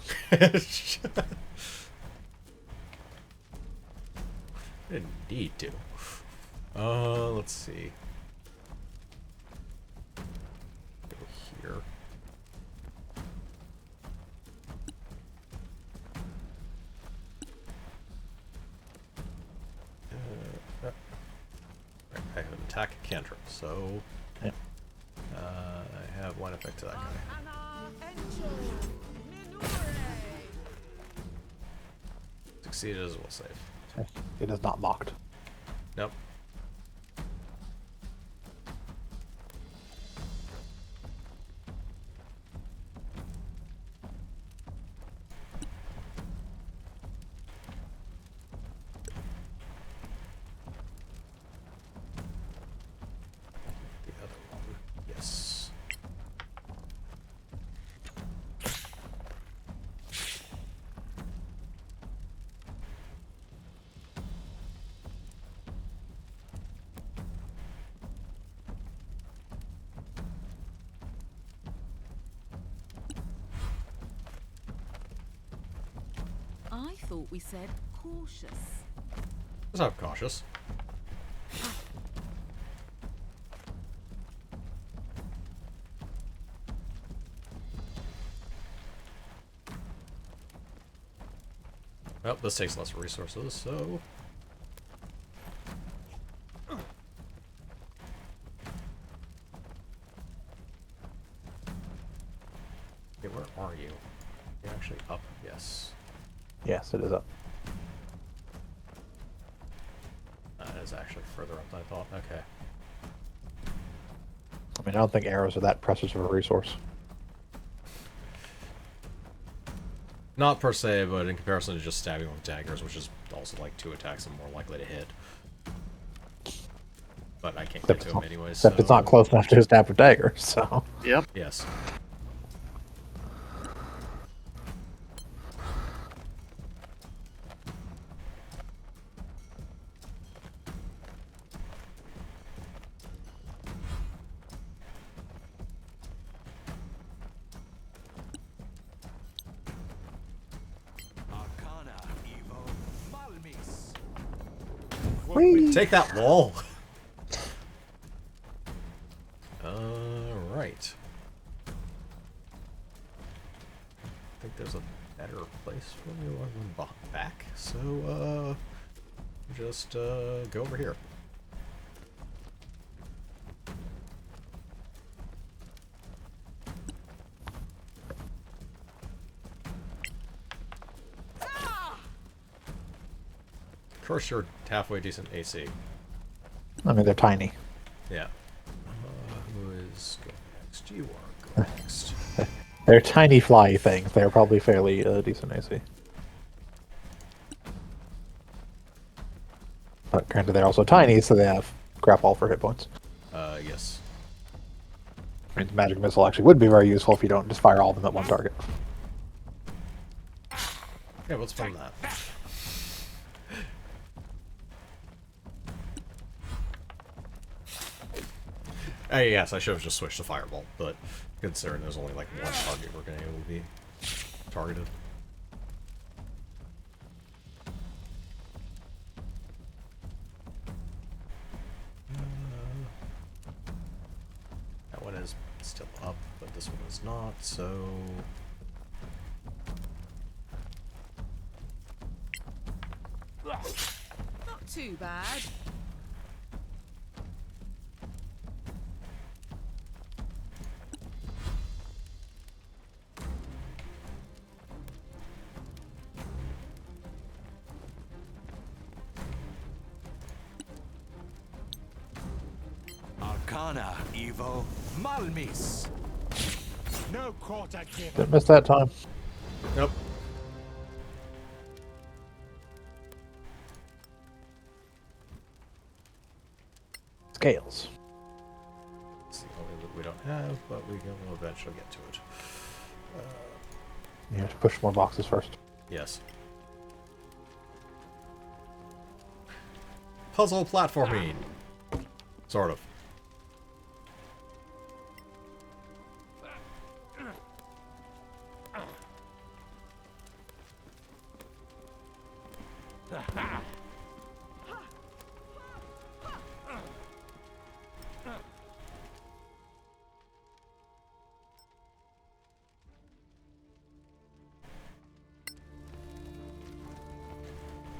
Didn't need to. Let's see. Go here. Right, I have an attack cantrip, so yeah. I have one effect to that guy. Succeeded as well save. It is not locked. Nope. The other one, yes. thought we said cautious. Let's have cautious. Well, this takes less resources, so... Okay, where are you? You're actually up, yes. Yes, it is up. That is actually further up than I thought. Okay. I mean, I don't think arrows are that precious of a resource. Not per se, but in comparison to just stabbing with daggers, which is also like 2 attacks and more likely to hit. But I can't get to him anyways. Except it's not close enough to stab with dagger, so... Yep. Yes. Take that wall. Right. I think there's a better place for me when back. So, just go over here. Of course, you're halfway decent AC. I mean, they're tiny. Yeah. Who is going next? You are going next. They're tiny fly things. They're probably fairly decent AC. But granted, they're also tiny, so they have grapple for hit points. Yes. I mean, the magic missile actually would be very useful if you don't just fire all of them at one target. Yeah, what's fun that? Yes, I should have just switched to Fireball, but considering there's only like one target we're going to be targeted. That one is still up, but this one is not, so... Not too bad. Arcana, Evo, Malmis. No quarter given. Didn't miss that time. Nope. Scales. It's the only loot we don't have, but we will eventually get to it. You have to push more boxes first. Yes. Puzzle platforming. Sort of.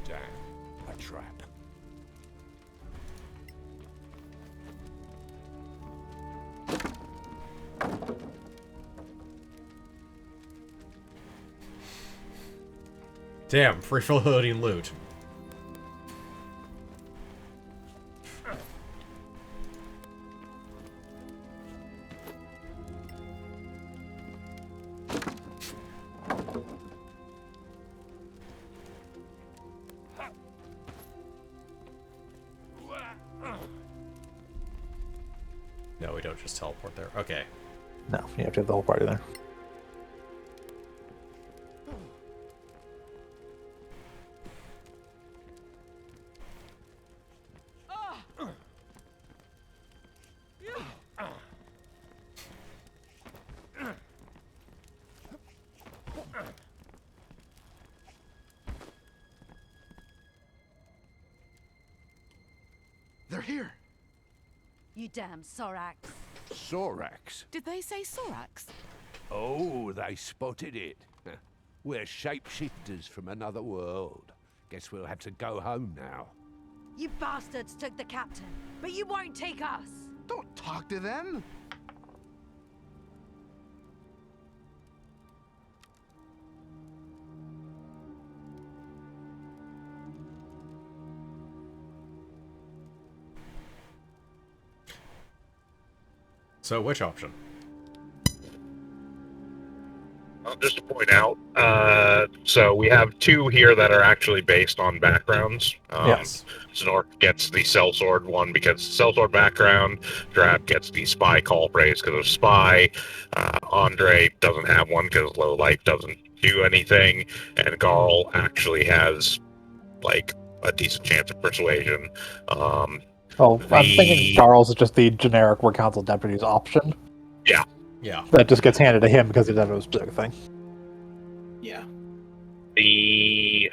Damn, a trap. Damn, free floating loot. No, we don't just teleport there. Okay. No, you have to have the whole party there. They're here. You damn Sorax. Sorax? Did they say Sorax? Oh, they spotted it. We're shapeshifters from another world. Guess we'll have to go home now. You bastards took the captain, but you won't take us. Don't talk to them. So which option? Just to point out, so we have two here that are actually based on backgrounds. Yes. Snork gets the sellsword one because sellsword background. Drab gets the spy call phrase because of spy. Andre doesn't have one because low light doesn't do anything, and Garl actually has like a decent chance of persuasion. I'm thinking Charles is just the generic War Council deputy's option. Yeah. Yeah. That just gets handed to him because he doesn't know a specific thing. Yeah. The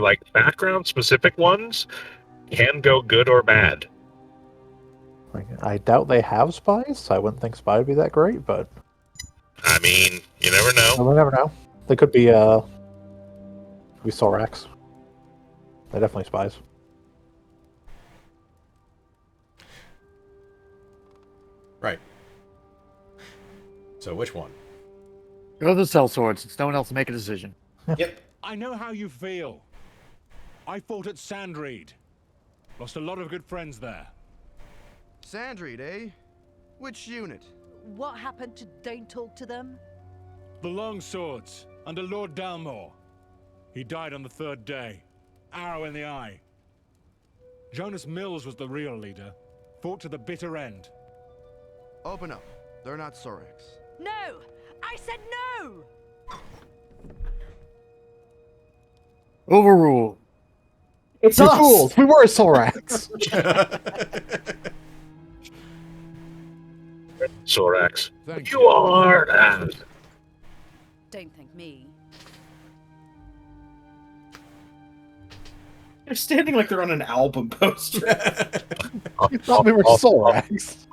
like background specific ones can go good or bad. I doubt they have spies, so I wouldn't think spy would be that great, but I mean, you never know. we'll never know. They could be Sorax. They're definitely spies. Right. So which one? Go to the sellsword since no one else will make a decision. Yep. I know how you feel. I fought at Sandreed. Lost a lot of good friends there. Sandreed, eh? Which unit? What happened to don't talk to them? The Longswords, under Lord Dalmor. He died on the third day. Arrow in the eye. Jonas Mills was the real leader. Fought to the bitter end. Open up. They're not Sorax. No! I said no! Overrule. It's us! Fools. We were Sorax! Sorax. Thank You are. Don't thank me. They're standing like they're on an album poster. You thought we were Sorax.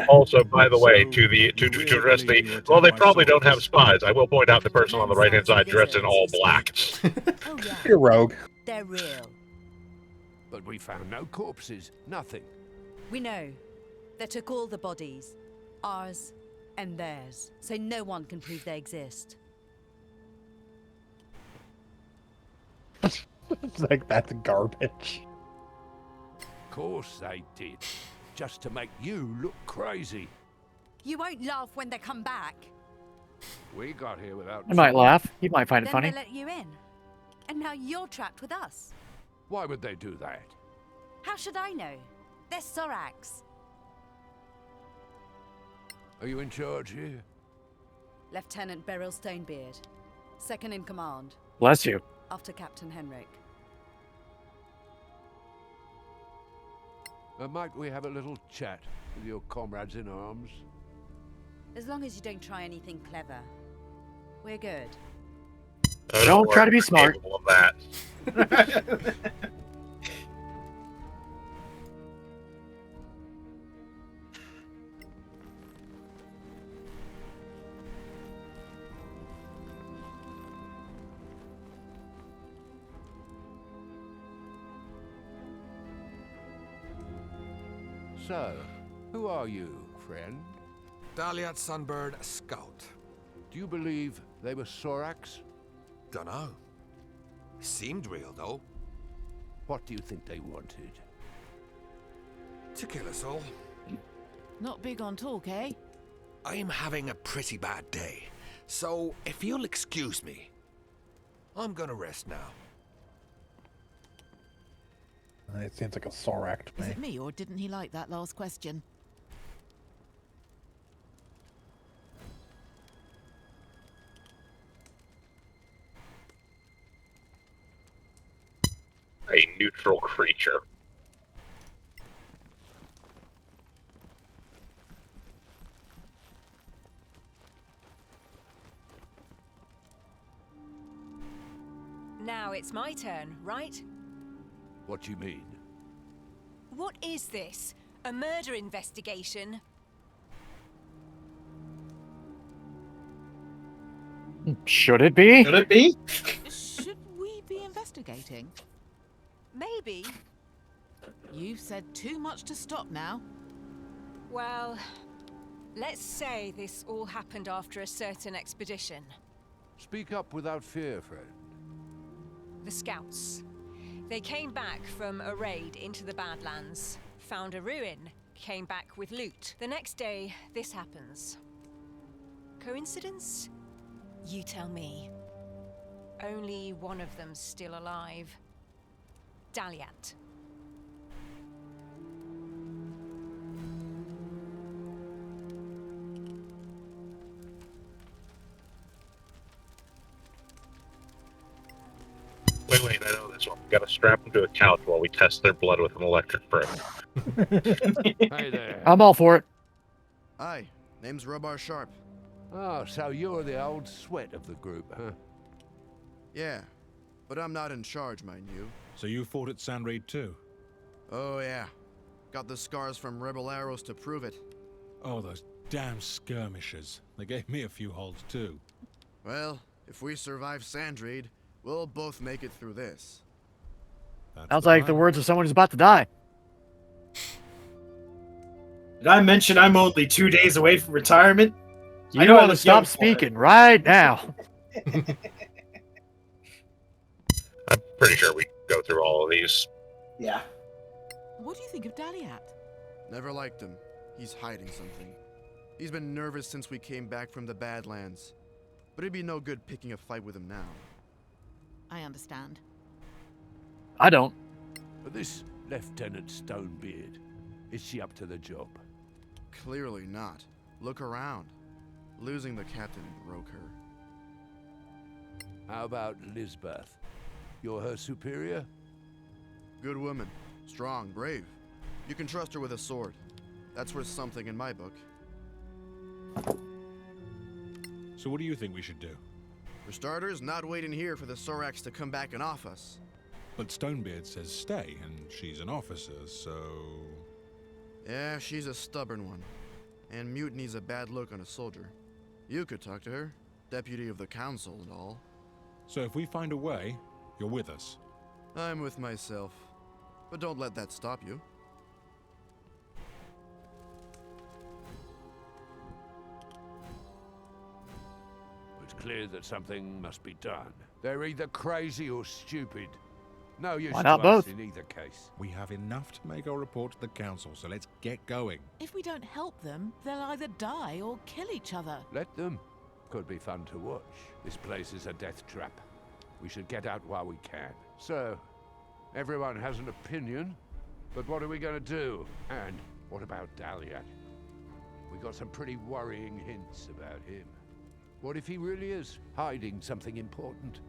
Also, by the way, to address the well, they probably don't have spies. I will point out the person on the right hand side dressed in all black. Oh yeah. You're rogue. They're real. But we found no corpses, nothing. We know. They took all the bodies. Ours and theirs. So no one can prove they exist. It's like, that's garbage. Of course they did. Just to make you look crazy. You won't laugh when they come back. We got here without... I might laugh. You might find it Then funny. they let you in. And now you're trapped with us. Why would they do that? How should I know? They're Sorax. Are you in charge here? Lieutenant Beryl Stonebeard. Second in command. Bless you. After Captain Henrik. Might we have a little chat with your comrades in arms? As long as you don't try anything clever. We're good. Don't try to be smart. Of that. So, who are you, friend? Daliat Sunbird Scout. Do you believe they were Sorax? Dunno. Seemed real, though. What do you think they wanted? To kill us all. Not big on talk, eh? I'm having a pretty bad day, so if you'll excuse me, I'm gonna rest now. It seems like a Sorax to Is me. it me, or didn't he like that last question? A neutral creature. Now it's my turn, right? What do you mean? What is this? A murder investigation? Should it be? Should it be? Should we be investigating? Maybe. You've said too much to stop now. Well, let's say this all happened after a certain expedition. Speak up without fear, friend. The Scouts. They came back from a raid into the Badlands, found a ruin, came back with loot. The next day, this happens. Coincidence? You tell me. Only one of them's still alive. Daliat. Wait, I know this one. We gotta strap them to a couch while we test their blood with an electric probe. Hey there. I'm all for it. Hi, name's Robar Sharp. Oh, so you're the old sweat of the group, huh? Yeah, but I'm not in charge, mind you. So you fought at Sandreed too? Oh yeah. Got the scars from rebel arrows to prove it. Oh, those damn skirmishers. They gave me a few holes too. Well, if we survive Sandreed, we'll both make it through this. Sounds like the words of someone who's about to die. Did I mention I'm only 2 days away from retirement? You I know I want to was young stop for it. speaking right now. I'm pretty sure we go through all of these. Yeah. What do you think of Daliat? Never liked him. He's hiding something. He's been nervous since we came back from the Badlands. But it'd be no good picking a fight with him now. I understand. I don't. But this Lieutenant Stonebeard, is she up to the job? Clearly not. Look around. Losing the captain broke her. How about Lisbeth? You're her superior? Good woman. Strong, brave. You can trust her with a sword. That's worth something in my book. So what do you think we should do? For starters, not waiting here for the Sorax to come back and off us. But Stonebeard says stay, and she's an officer, so... Yeah, she's a stubborn one. And mutiny's a bad look on a soldier. You could talk to her. Deputy of the council and all. So if we find a way, you're with us. I'm with myself. But don't let that stop you. It's clear that something must be done. They're either crazy or stupid. No use Why to not us both? in either case. We have enough to make our report to the council, so let's get going. If we don't help them, they'll either die or kill each other. Let them. Could be fun to watch. This place is a death trap. We should get out while we can. So, everyone has an opinion, but what are we going to do? And what about Daliat? We got some pretty worrying hints about him. What if he really is hiding something important?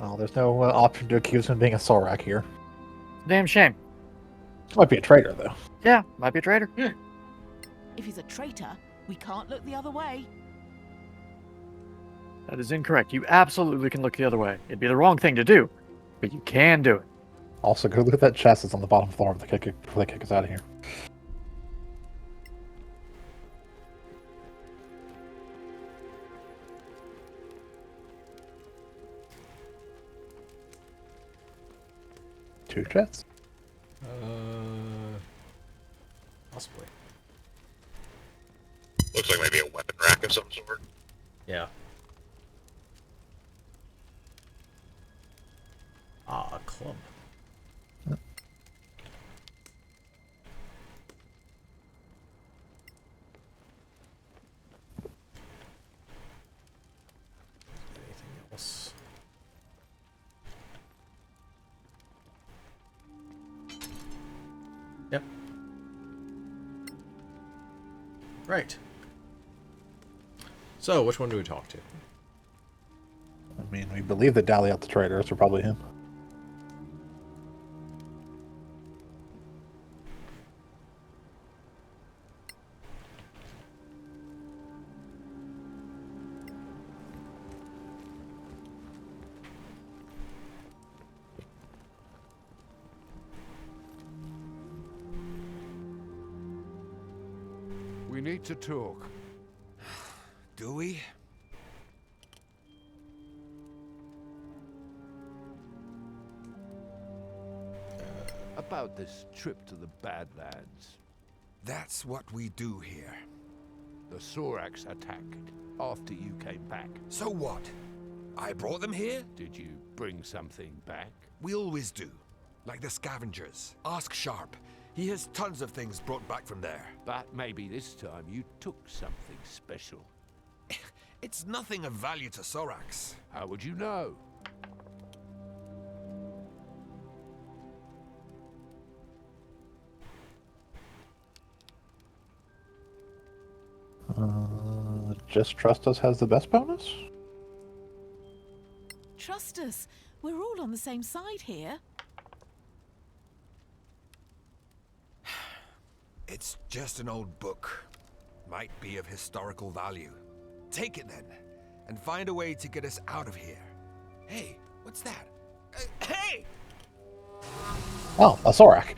Oh, there's no option to accuse him of being a Sorak here. Damn shame. Might be a traitor, though. Yeah, might be a traitor. If he's a traitor, we can't look the other way. That is incorrect. You absolutely can look the other way. It'd be the wrong thing to do, but you can do it. Also, go look at that chest that's on the bottom floor of the before they kick us out of here. Two chests? Possibly. Looks like maybe a weapon rack of some sort. Yeah. Ah, a club. Anything else? Yep. Right. So, which one do we talk to? I mean, we believe that Daliat the traitor, so probably him. need to talk. Do we? About this trip to the Badlands. That's what we do here. The Sorax attacked after you came back. So what? I brought them here? Did you bring something back? We always do. Like the scavengers. Ask Sharp. He has tons of things brought back from there. But maybe this time you took something special. It's nothing of value to Sorax. How would you know? Just Trust Us has the best bonus? Trust us. We're all on the same side here. It's just an old book. Might be of historical value. Take it then, and find a way to get us out of here. Hey, what's that? Hey! Oh, a Sorak.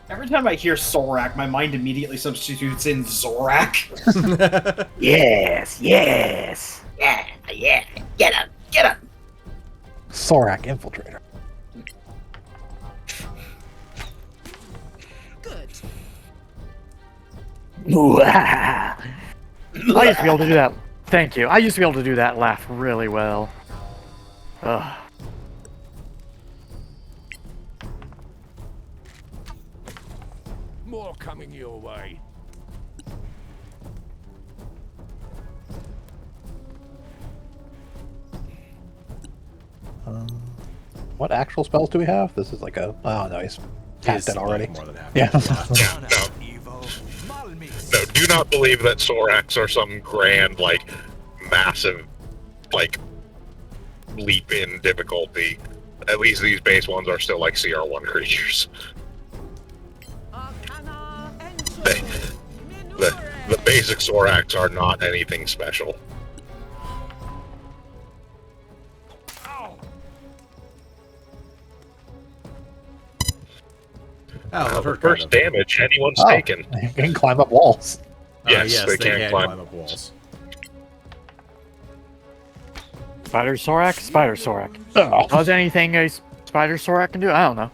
Every time I hear Sorak, my mind immediately substitutes in Zorak. Yes, yes. Yeah, yeah. Get him, get him. Sorak Infiltrator. Good. I used to be able to do that. Thank you. I used to be able to do that laugh really well. Ugh. More coming your way. What actual spells do we have? This is like a... Oh, no, he's tapped it already. More than half. Yeah. No, do not believe that Sorax are some grand, like, massive, like, leap in difficulty. At least these base ones are still like CR1 creatures. The basic Sorax are not anything special. For first damage, anyone's taken. They can climb up walls. Yes, they can climb up walls. Spider Sorak? Spider Sorak. Does anything a Spider Sorak can do? I don't know.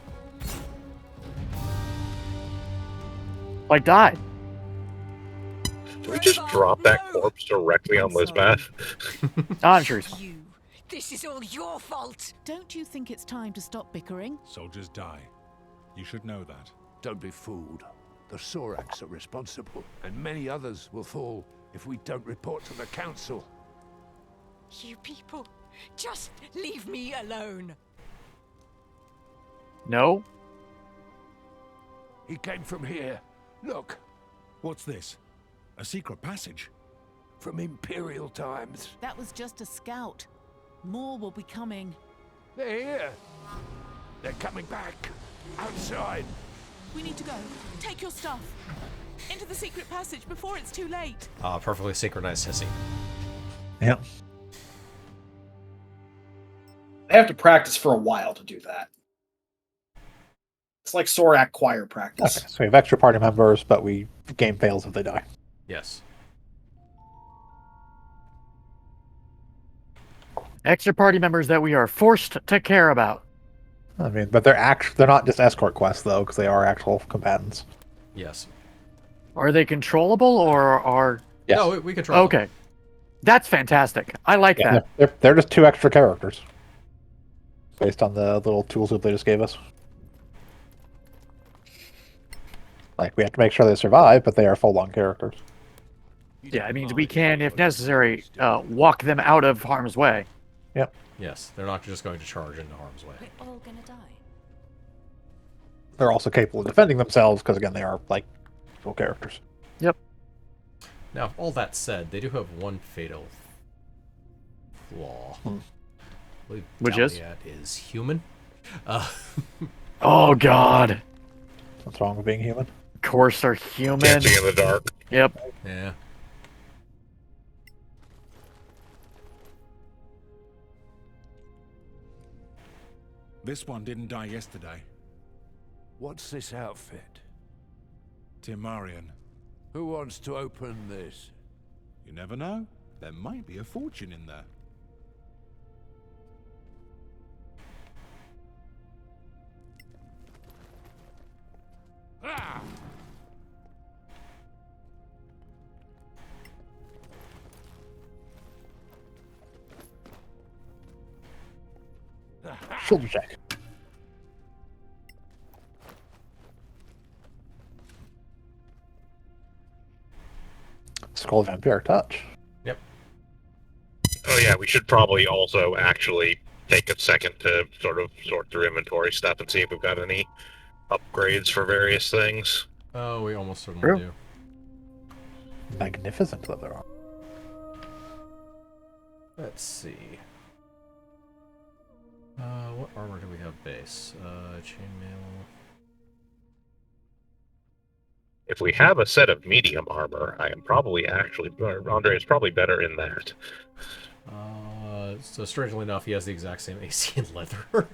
Like, die. Did we just drop that corpse directly on Lizbath? I'm sure he's fine. This is all your fault. Don't you think it's time to stop bickering? Soldiers die. You should know that. Don't be fooled. The Sorax are responsible, and many others will fall if we don't report to the council. You people, just leave me alone. No? He came from here. Look. What's this? A secret passage? From Imperial times. That was just a scout. More will be coming. They're here. They're coming back. Outside. We need to go. Take your stuff. Into the secret passage before it's too late. Perfectly synchronized hissing. Yep. I have to practice for a while to do that. It's like Sorak choir practice. Okay, so we have extra party members, but the game fails if they die. Yes. Extra party members that we are forced to care about. I mean, but they're not just escort quests though, because they are actual combatants. Yes. Are they controllable or are? Yes. No, we control. Okay, that's fantastic. I like that. They're just 2 extra characters, based on the little tools that they just gave us. Like, we have to make sure they survive, but they are full-on characters. Yeah, it means we can, if necessary, walk them out of harm's way. Yep. Yes, they're not just going to charge into harm's way. We're all gonna die. They're also capable of defending themselves, because again, they are, like, full characters. Yep. Now, all that said, they do have one fatal flaw. Which is? Is human. Oh, God. What's wrong with being human? course, they're human. Dancing in the dark. Yep. Yeah. This one didn't die yesterday. What's this outfit? Timarian. Who wants to open this? You never know. There might be a fortune in there. Ah! Shoulder check. Skull Vampire Touch. Yep. Oh yeah, we should probably also actually take a second to sort of sort through inventory stuff and see if we've got any upgrades for various things. Oh, we almost certainly do. Magnificent leather armor. Let's see. What armor do we have base? Chainmail. If we have a set of medium armor, I am probably actually Andre is probably better in that. So strangely enough, he has the exact same AC in leather.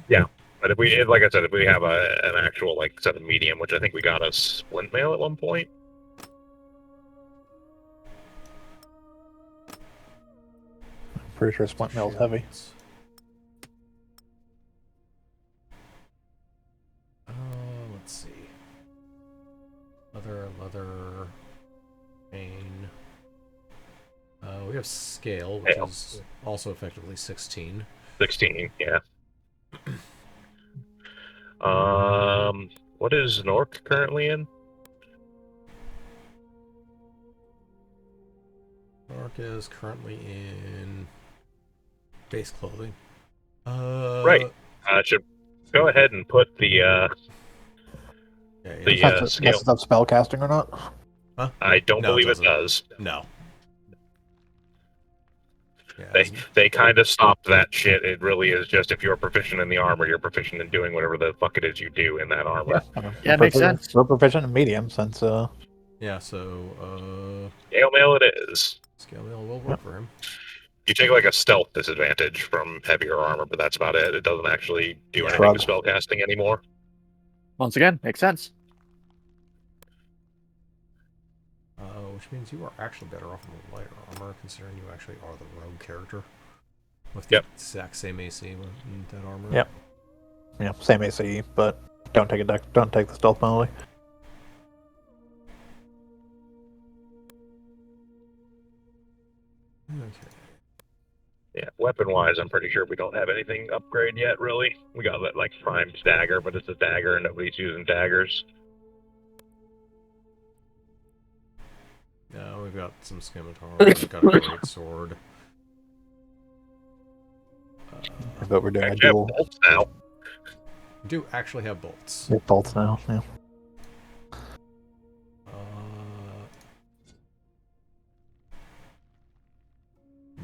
Yeah, but if we, like I said, if we have an actual like set of medium, which I think we got a splint mail at one point. Pretty sure splint mail is heavy. Let's see. Leather, chain. We have scale, which is also effectively 16. 16, yeah. What is Nork currently in? Nork is currently in base clothing. Right. Should go ahead and put the scale. Does it have spell casting or not? Huh? I don't No, believe it doesn't. does. No. Yeah, They kind of stopped that shit. It really is just if you're proficient in the armor, you're proficient in doing whatever the fuck it is you do in that armor. Yeah, makes sense. We're proficient in medium since Yeah, so Scale mail it is. Scale mail will work for him. You take like a stealth disadvantage from heavier armor, but that's about it. It doesn't actually do anything Shrug. to spellcasting anymore. Once again, makes sense. Which means you are actually better off in the lighter armor, considering you actually are the rogue character. With the exact same AC in that armor. Yep. Yeah, same AC, but don't take don't take the stealth penalty. Okay. Yeah, weapon-wise, I'm pretty sure we don't have anything upgrade yet, really. We got that, like, primed dagger, but it's a dagger and nobody's using daggers. No, we've got some scimitar, we've got a great sword. But we're doing a Actually have dual. bolts now. We do actually have bolts. We have bolts now, yeah.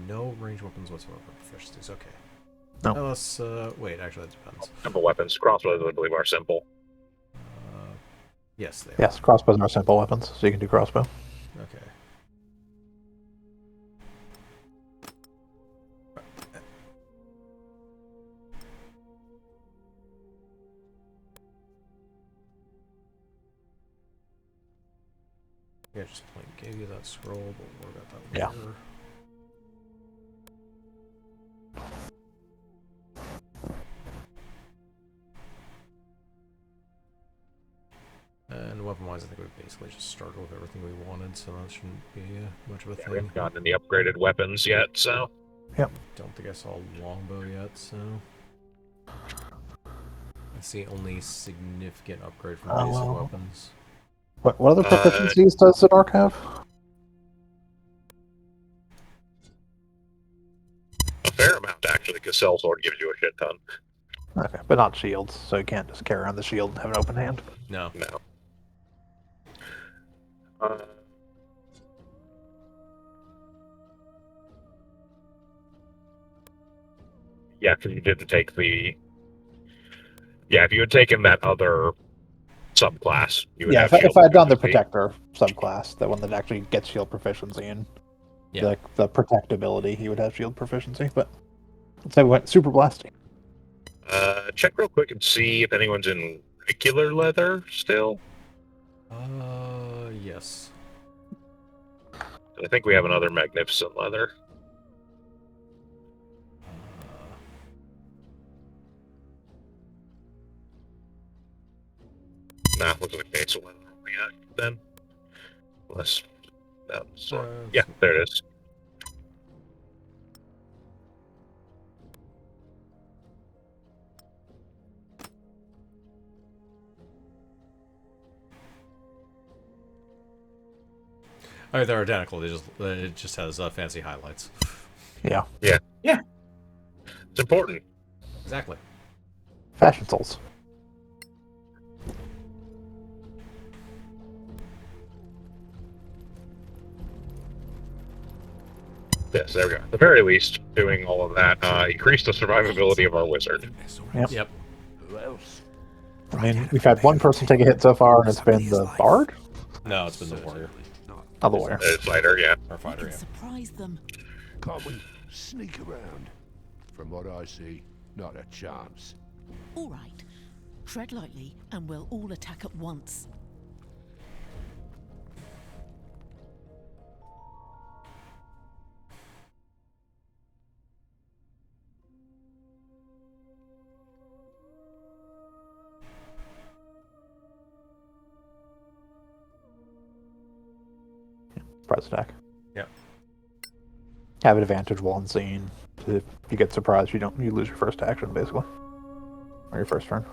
No range weapons whatsoever. Proficiencies, okay. No. Unless, wait, actually that depends. Simple weapons. Crossbows, I believe, are simple. Yes, they are. Yes, crossbows are simple weapons, so you can do crossbow. Okay. Yeah, just plain gave you that scroll, but we'll worry about that Yeah. later. And weapon-wise, I think we basically just started with everything we wanted, so that shouldn't be much of a We thing. haven't gotten any upgraded weapons yet, so... Yep. Don't think I saw longbow yet, so... That's the only significant upgrade from basic well. weapons. What other proficiencies does the Dark have? A fair amount, actually, because Sellsword gives you a shit ton. Okay, but not shields, so you can't just carry around the shield and have an open hand. No. No. Yeah, because you did take the... Yeah, if you had taken that other subclass. You would Yeah, have if shield I had done the proficiency. protector subclass, that one that actually gets shield proficiency and Yeah. the protectability, he would have shield proficiency. But let's say we went super blasting. Check real quick and see if anyone's in regular leather still. Yes. I think we have another magnificent leather. Nah, looks like it's leather only then. Unless that's yeah, there it is. Oh, they're identical. It just has fancy highlights. Yeah. Yeah. Yeah. It's important. Exactly. Fashion souls. Yes, there we go. At the very least, doing all of that increased the survivability of our wizard. Yep. Who else? I mean, we've had one person take a hit so far, and it's been the bard. No, it's been the warrior. Oh, the warrior. Fighter, yeah. Or fighter, yeah. Surprise them. Can't we sneak around? From what I see, not a chance. All right. Tread lightly, and we'll all attack at once. Surprise attack. Yep. Have an advantage while unseen. If you get surprised, you lose your first action basically, or your first turn.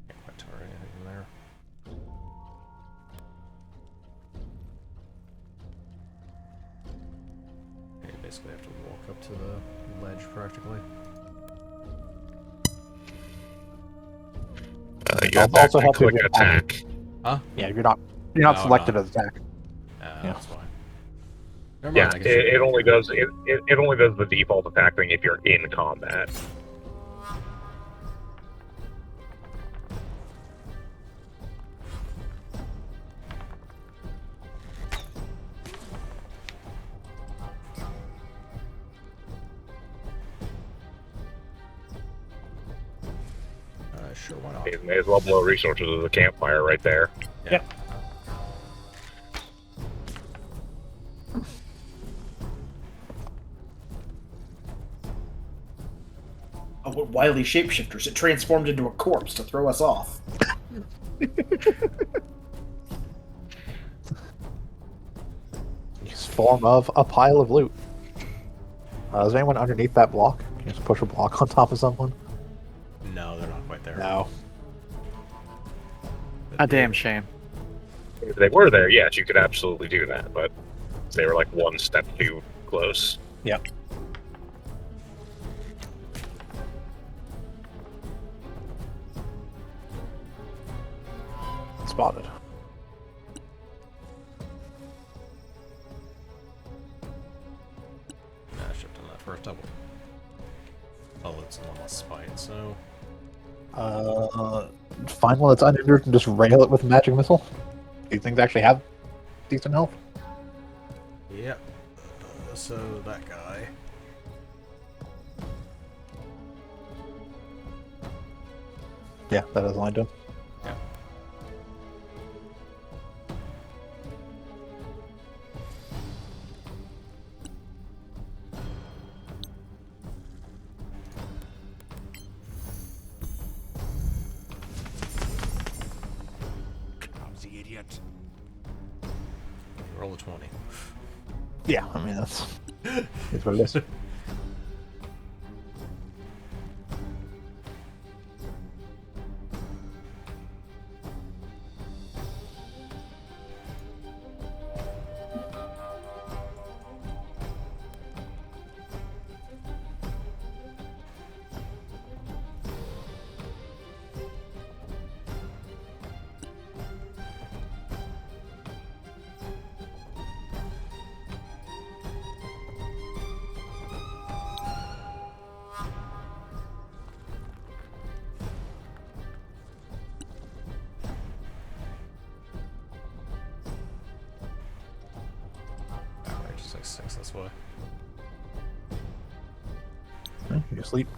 Can't quite tell anything in there. You basically have to walk up to the ledge practically. You have to Also actually help click you attack. Huh? Yeah, you're not No, selected no. as attack. Yeah, Yeah. that's fine. Never Yeah, mind, I guess you it can only do does it only does the default attack thing if you're in combat. Sure, why not? You may as well blow resources as a campfire right there. Yeah. Oh, what wily shapeshifters. It transformed into a corpse to throw us off. Use form of a pile of loot. Is anyone underneath that block? Can you just push a block on top of someone? No, they're not quite there. No. A damn shame. If they were there, yes, you could absolutely do that, but they were like one step too close. Yep. Spotted. first double. Oh, it's one less spite, so... Find one that's uninjured and just rail it with a magic missile. These things actually have decent health. Yep. So that guy. Yeah, that doesn't line to him. Yeah. Clumsy idiot. Roll a 20. Yeah, I mean, that's what it is. Alright, just like 6 this way. You sleep.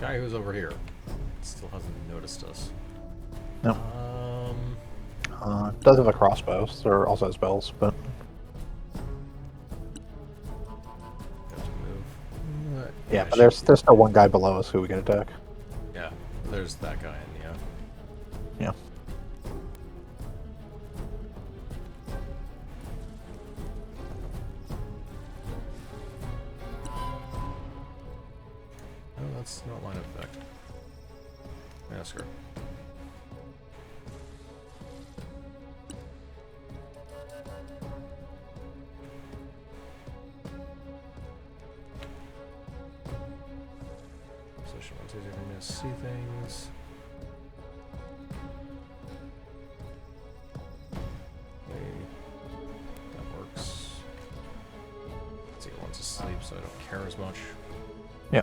Guy who's over here still hasn't noticed us. No. Does have a crossbow, so also has spells, but yeah, but there's still one guy below us who we can attack. Yeah, there's that guy in the Yeah. Oh, that's not line of effect. Ask her. Position ones, easier for me to see things. That works. Let's see, one's asleep, so I don't care as much. Yeah.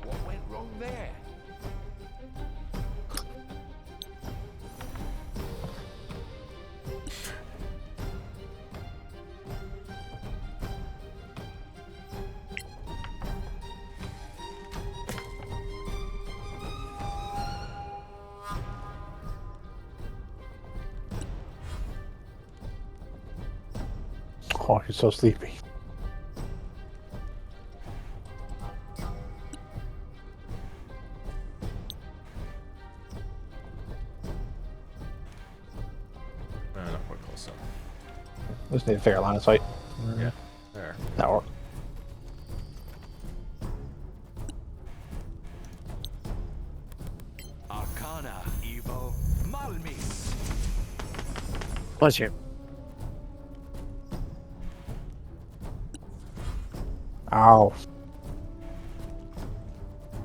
What went wrong there? Oh, you're so sleepy. Not quite close enough. Just need a fair line of sight. Yeah, there. That works. Arcana, Evo, Malmis. Bless you. Ow.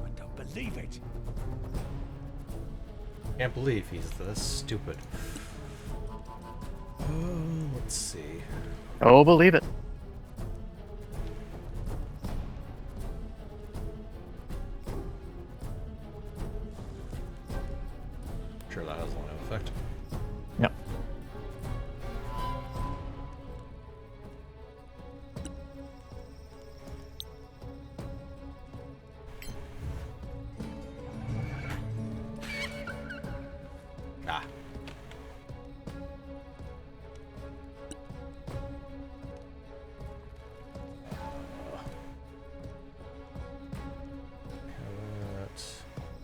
I don't believe it. Can't believe he's this stupid. Let's see. Oh, believe it. Sure, that has a line of effect. Yep. Ah.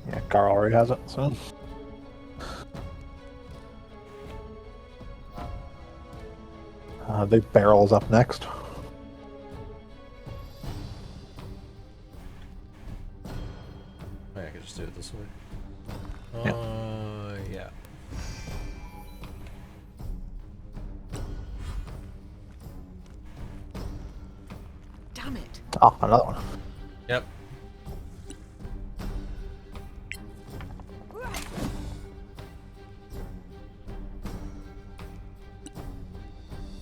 Yeah, Carl already has it, so. The barrel's up next. I could just do it this way. Yeah. Damn it. Oh, another one. Yep.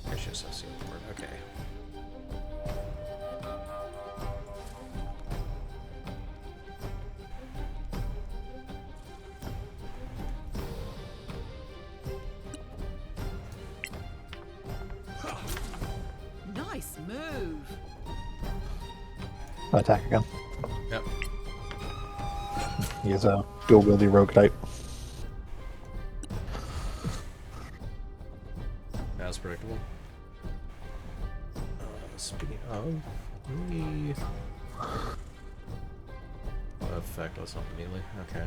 I should have seen the word. Okay. Nice move. Attack again. Yep. He is a dual wieldy rogue type. As predictable. Speaking of, we effect was something immediately. Okay.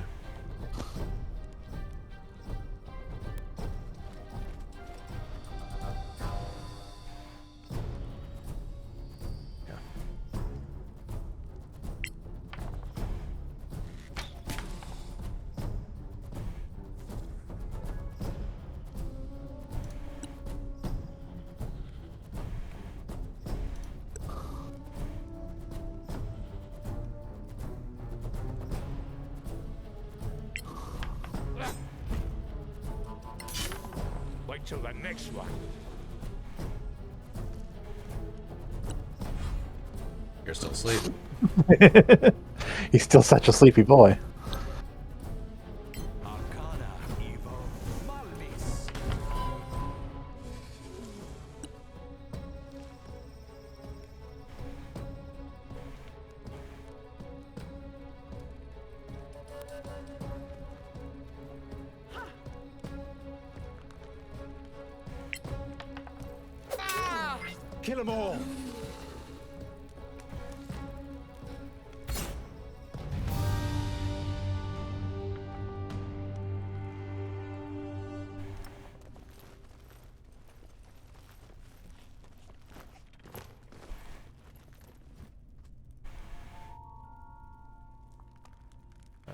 Wait till the next one. You're still asleep. He's still such a sleepy boy. Kill them all.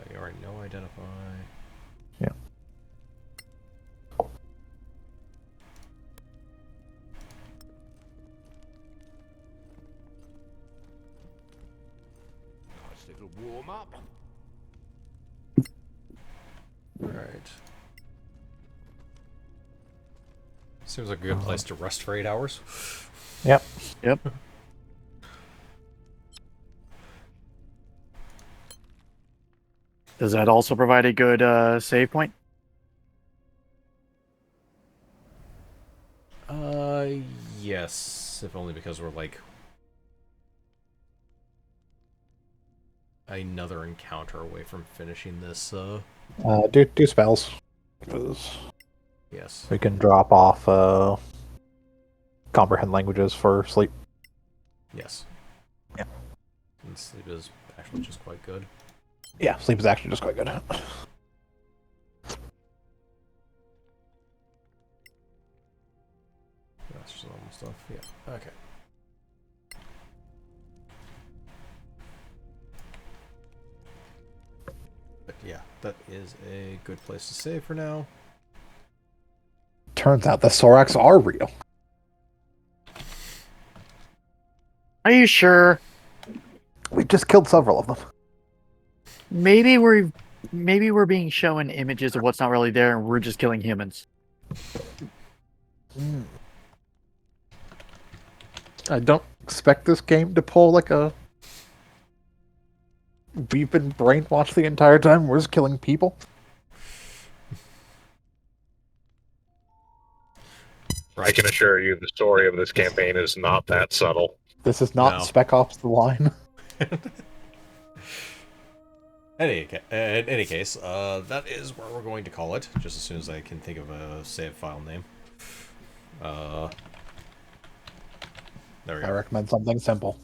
You already know identify. Yeah. Nice little warm up. Alright. Seems like a good place to rest for 8 hours. Yep. Yep. Does that also provide a good save point? Yes. If only because we're like another encounter away from finishing this. Do spells. 'Cause Yes. we can drop off comprehend languages for sleep. Yes. Yeah. And sleep is actually just quite good. Yeah, sleep is actually just quite good. That's just normal stuff. Yeah. Okay. But yeah, that is a good place to save for now. Turns out the Sorax are real. Are you sure? We just killed several of them. Maybe we're being shown images of what's not really there, and we're just killing humans. I don't expect this game to pull like a we've been brainwashed the entire time, we're just killing people. I can assure you the story of this campaign is not that subtle. This is not No. Spec Ops The Line. In any case, that is where we're going to call it, just as soon as I can think of a save file name. There we go. I recommend something simple.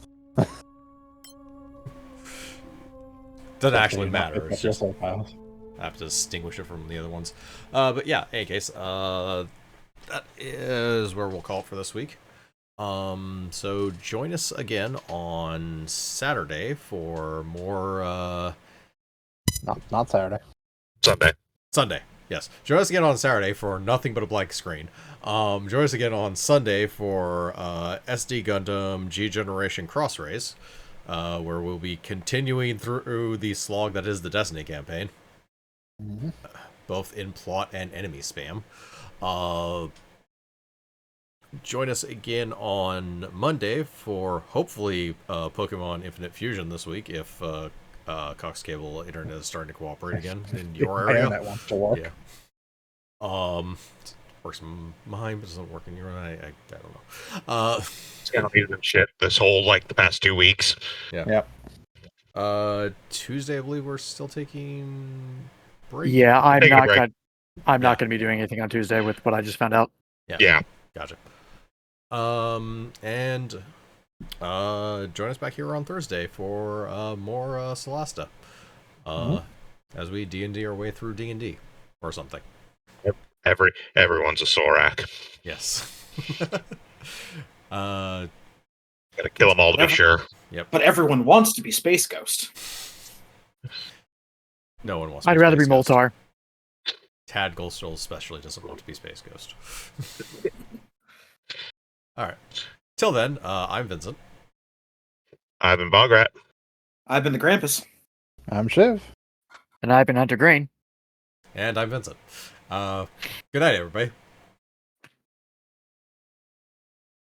Doesn't actually matter. It's just save files. I have to distinguish it from the other ones. But yeah, in any case, that is where we'll call it for this week. So join us again on Saturday for more. Not Saturday. Sunday. Yes. Join us again on Saturday for Nothing But a Blank Screen. Join us again on Sunday for SD Gundam G Generation Cross Race, where we'll be continuing through the slog that is the Destiny campaign, both in plot and enemy spam. Join us again on Monday for hopefully Pokemon Infinite Fusion this week, if Cox Cable Internet is starting to cooperate again in your area. Internet wants to work. Yeah. Works in mine, but doesn't work in your. I don't know. It's gonna be some shit this whole the past 2 weeks. Yeah. Yep. Tuesday, I believe we're still taking break. Yeah, I'm not gonna be doing anything on Tuesday with what I just found out. Yeah. Gotcha. And join us back here on Thursday for more Solasta. As we D&D our way through D&D or something. Everyone's a Sorak. Yes. Gotta kill them all to be sure. Yep. But everyone wants to be Space Ghost. No one wants to I'd rather be Moltar. Tad Goldstill especially doesn't want to be Space Ghost. Alright. Till then, I'm Vincent. I've been Bograt. I've been the Grampus. I'm Shiv. And I've been Hunter Green. And I'm Vincent. Good night, everybody.